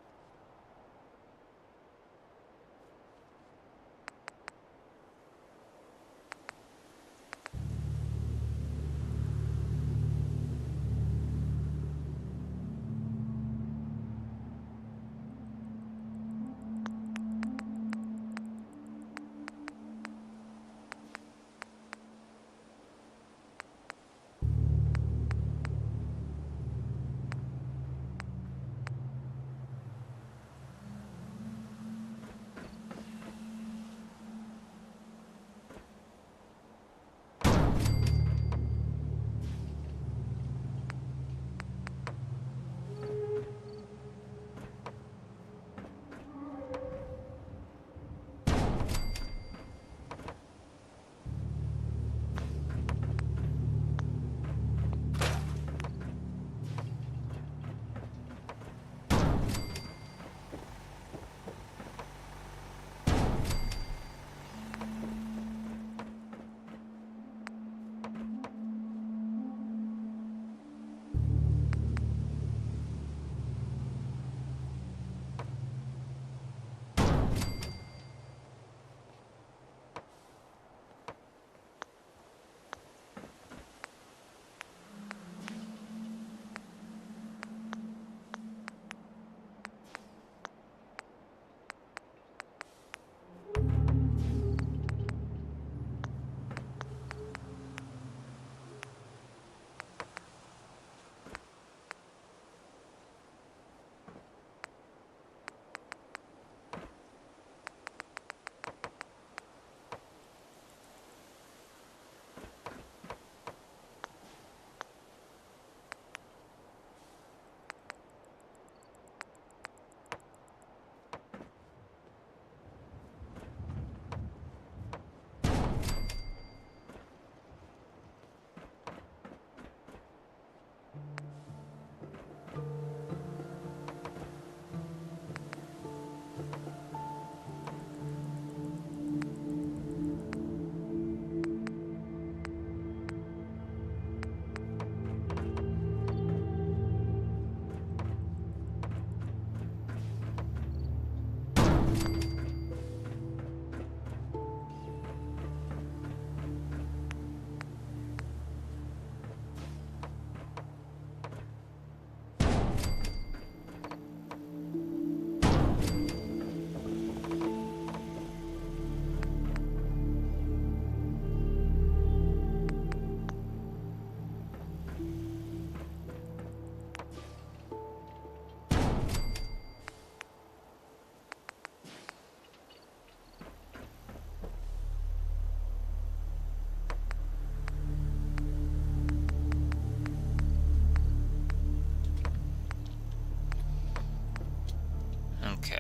Okay.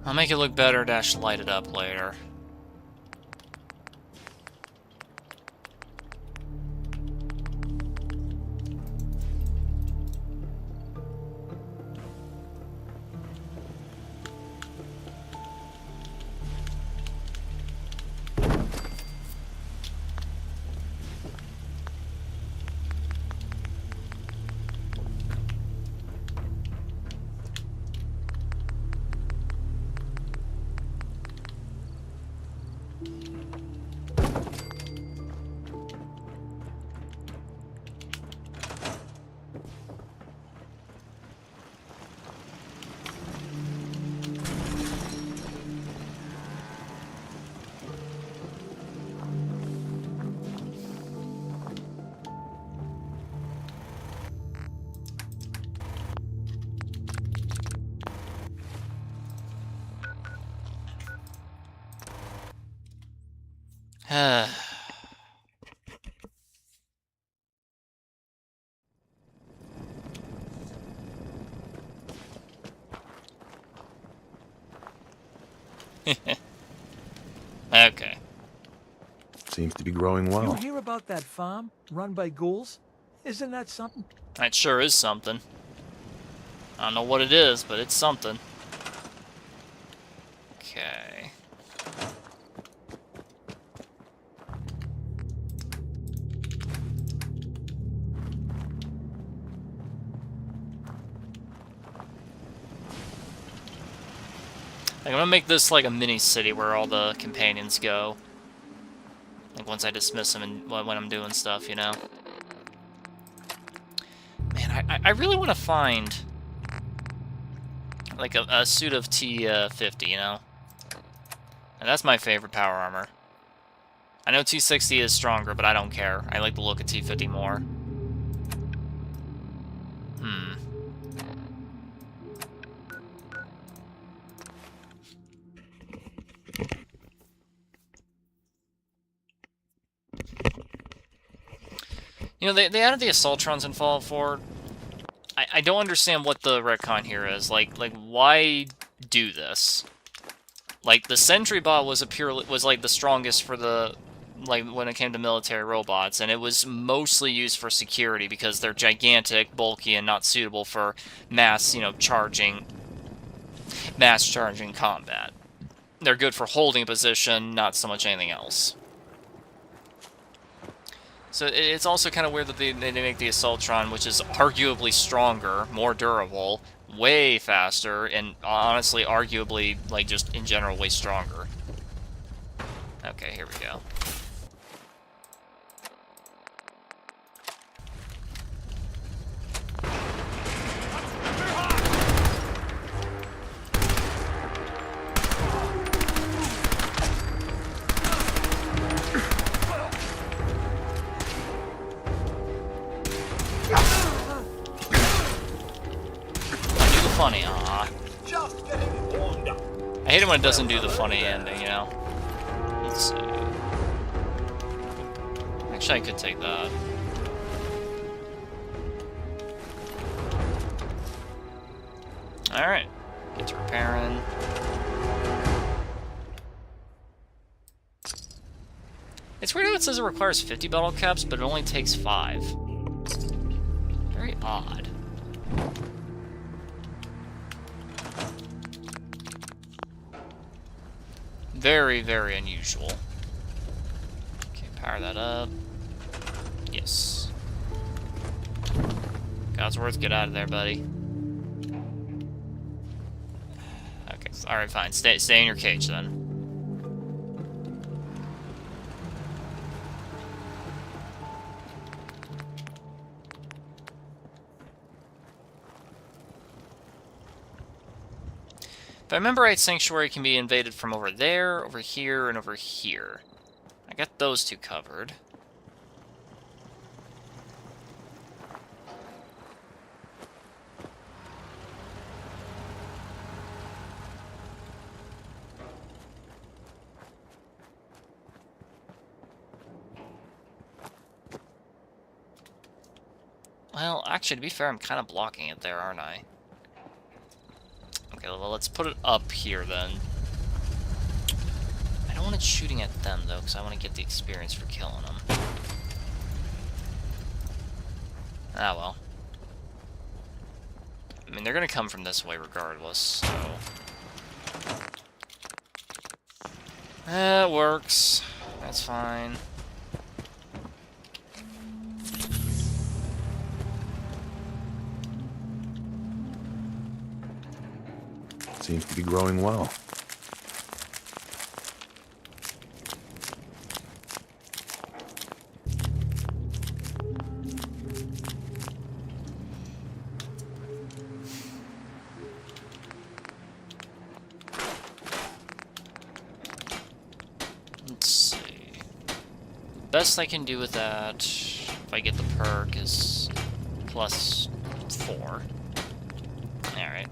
I'll make it look better, dash light it up later. Okay. Seems to be growing well. You hear about that farm run by ghouls? Isn't that something? That sure is something. I don't know what it is, but it's something. Okay. I'm gonna make this like a mini city where all the companions go. Like once I dismiss them and when I'm doing stuff, you know. Man, I really want to find like a suit of T50, you know. And that's my favorite power armor. I know T60 is stronger, but I don't care. I like the look of T50 more. You know, they added the Assaultrons in Fallout 4. I don't understand what the retcon here is. Like why do this? Like the Sentry bot was like the strongest for the when it came to military robots, and it was mostly used for security because they're gigantic, bulky, and not suitable for mass charging combat. They're good for holding a position, not so much anything else. So it's also kind of weird that they make the Assaultron, which is arguably stronger, more durable, way faster, and honestly, arguably, like, just in general, way stronger. Okay, here we go. Funny, Just getting warmed up. I hate it when it doesn't do the funny ending, you know? Let's see. Actually, I could take that. Alright. Get to repairing. It's weird how it says it requires 50 bottle caps, but it only takes 5. Very odd. Very, very unusual. Okay, power that up. Yes. Godsworth, get out of there, buddy. Okay, alright, fine. Stay in your cage, then. If I remember right, Sanctuary can be invaded from over there, over here, and over here. I got those two covered. Well, actually, to be fair, I'm kind of blocking it there, aren't I? Okay, well, let's put it up here, then. I don't want it shooting at them, though, because I want to get the experience for killing them. Ah, well. I mean, they're going to come from this way regardless, so... That works. That's fine. Seems to be growing well. Let's see. Best I can do with that, if I get the perk, is plus 4. Alright.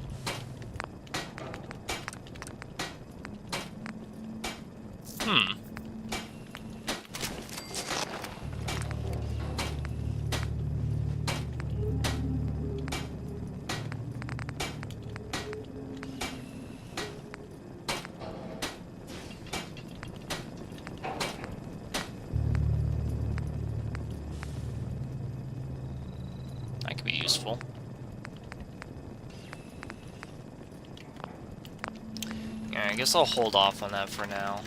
useful. Yeah, I guess I'll hold off on that for now.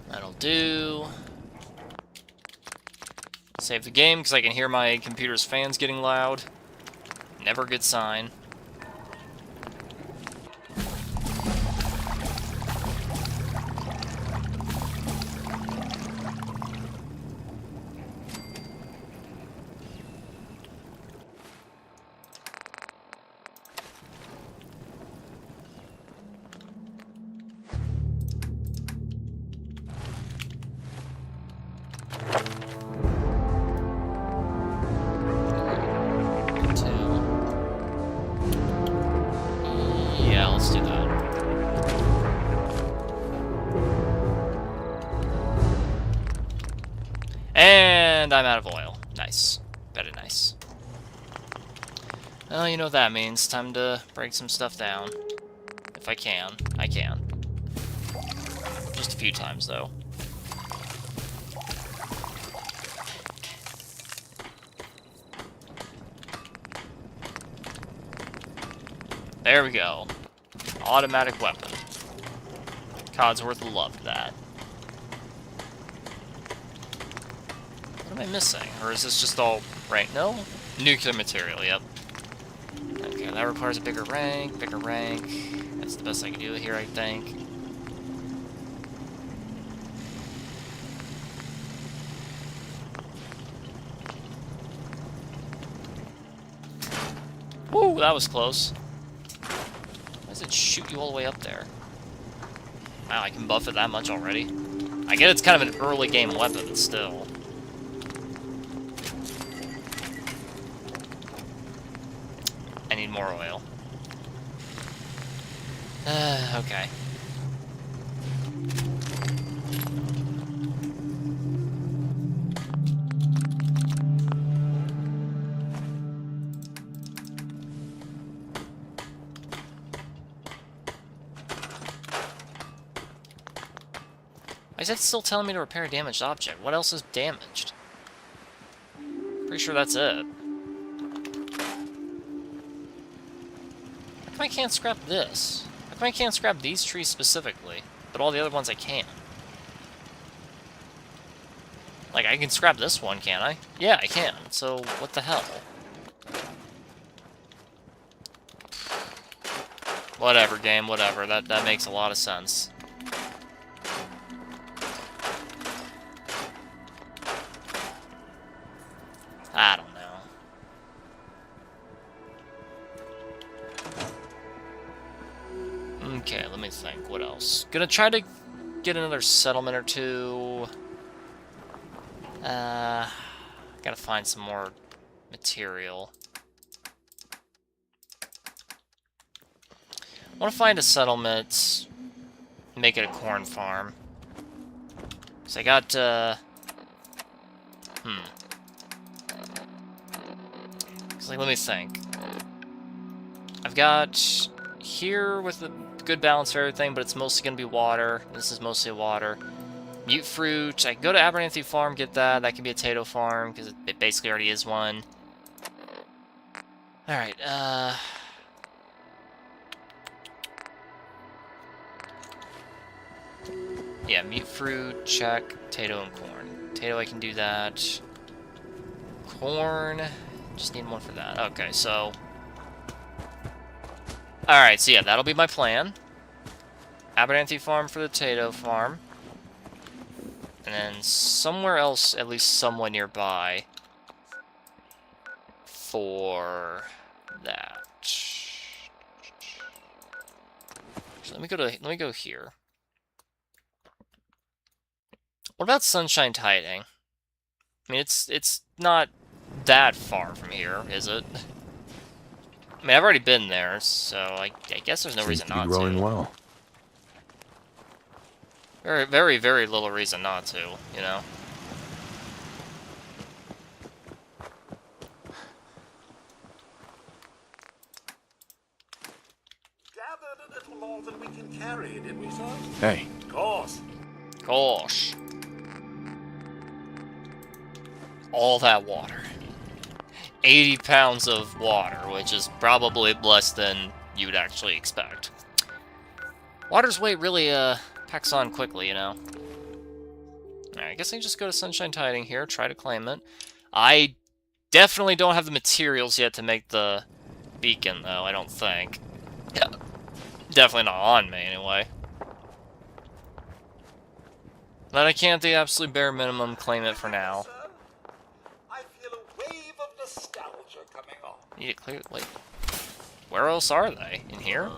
That'll do. Save the game, because I can hear my computer's fans getting loud. Never a good sign. Yeah, let's do that. And I'm out of oil. Nice. Very nice. Well, you know what that means. Time to break some stuff down. If I can. I can. Just a few times, though. There we go. Automatic weapon. Codsworth loved that. What am I missing? Or is this just all rank? No? Nuclear material, yep. Okay, that requires a bigger rank, bigger rank. That's the best I can do here, I think. Woo, that was close. Why does it shoot you all the way up there? Wow, I can buff it that much already. I get it's kind of an early game weapon, but still. I need more oil. Okay. Why is it still telling me to repair a damaged object? What else is damaged? Pretty sure that's it. How come I can't scrap this? How come I can't scrap these trees specifically, but all the other ones I can? Like, I can scrap this one, can't I? Yeah, I can. So, what the hell? Whatever, game, whatever. That makes a lot of sense. I don't know. Okay, let me think. What else? Gonna try to get another settlement or two. Gotta find some more material. I want to find a settlement, make it a corn farm. So I got, Like, let me think. I've got here with a good balance of everything, but it's mostly going to be water. This is mostly water. Mute fruit. I can go to Abernathy Farm, get that. That can be a potato farm, because it basically already is one. Alright, yeah, mute fruit, check. Potato and corn. Potato, I can do that. Corn... Just need one for that. Okay, so... Alright, so yeah, that'll be my plan. Abernathy Farm for the potato farm. And then somewhere else, at least somewhere nearby, for that. So let me go here. What about Sunshine Tiding? I mean, it's not that far from here, is it? I mean, I've already been there, so I guess there's no reason not to. Growing well. Very, very, very little reason not to, you know? Gathered a little more than we can carry, did we, sir? Hey. Of course. Gosh. All that water. 80 pounds of water, which is probably less than you'd actually expect. Water's weight really, packs on quickly, you know? Alright, I guess I can just go to Sunshine Tiding here, try to claim it. I definitely don't have the materials yet to make the beacon, though, I don't think. Yeah. Definitely not on me, anyway. But I can, at the absolute bare minimum, claim it for now. I feel a wave of nostalgia coming on. Need to clear. Wait. Where else are they? In here?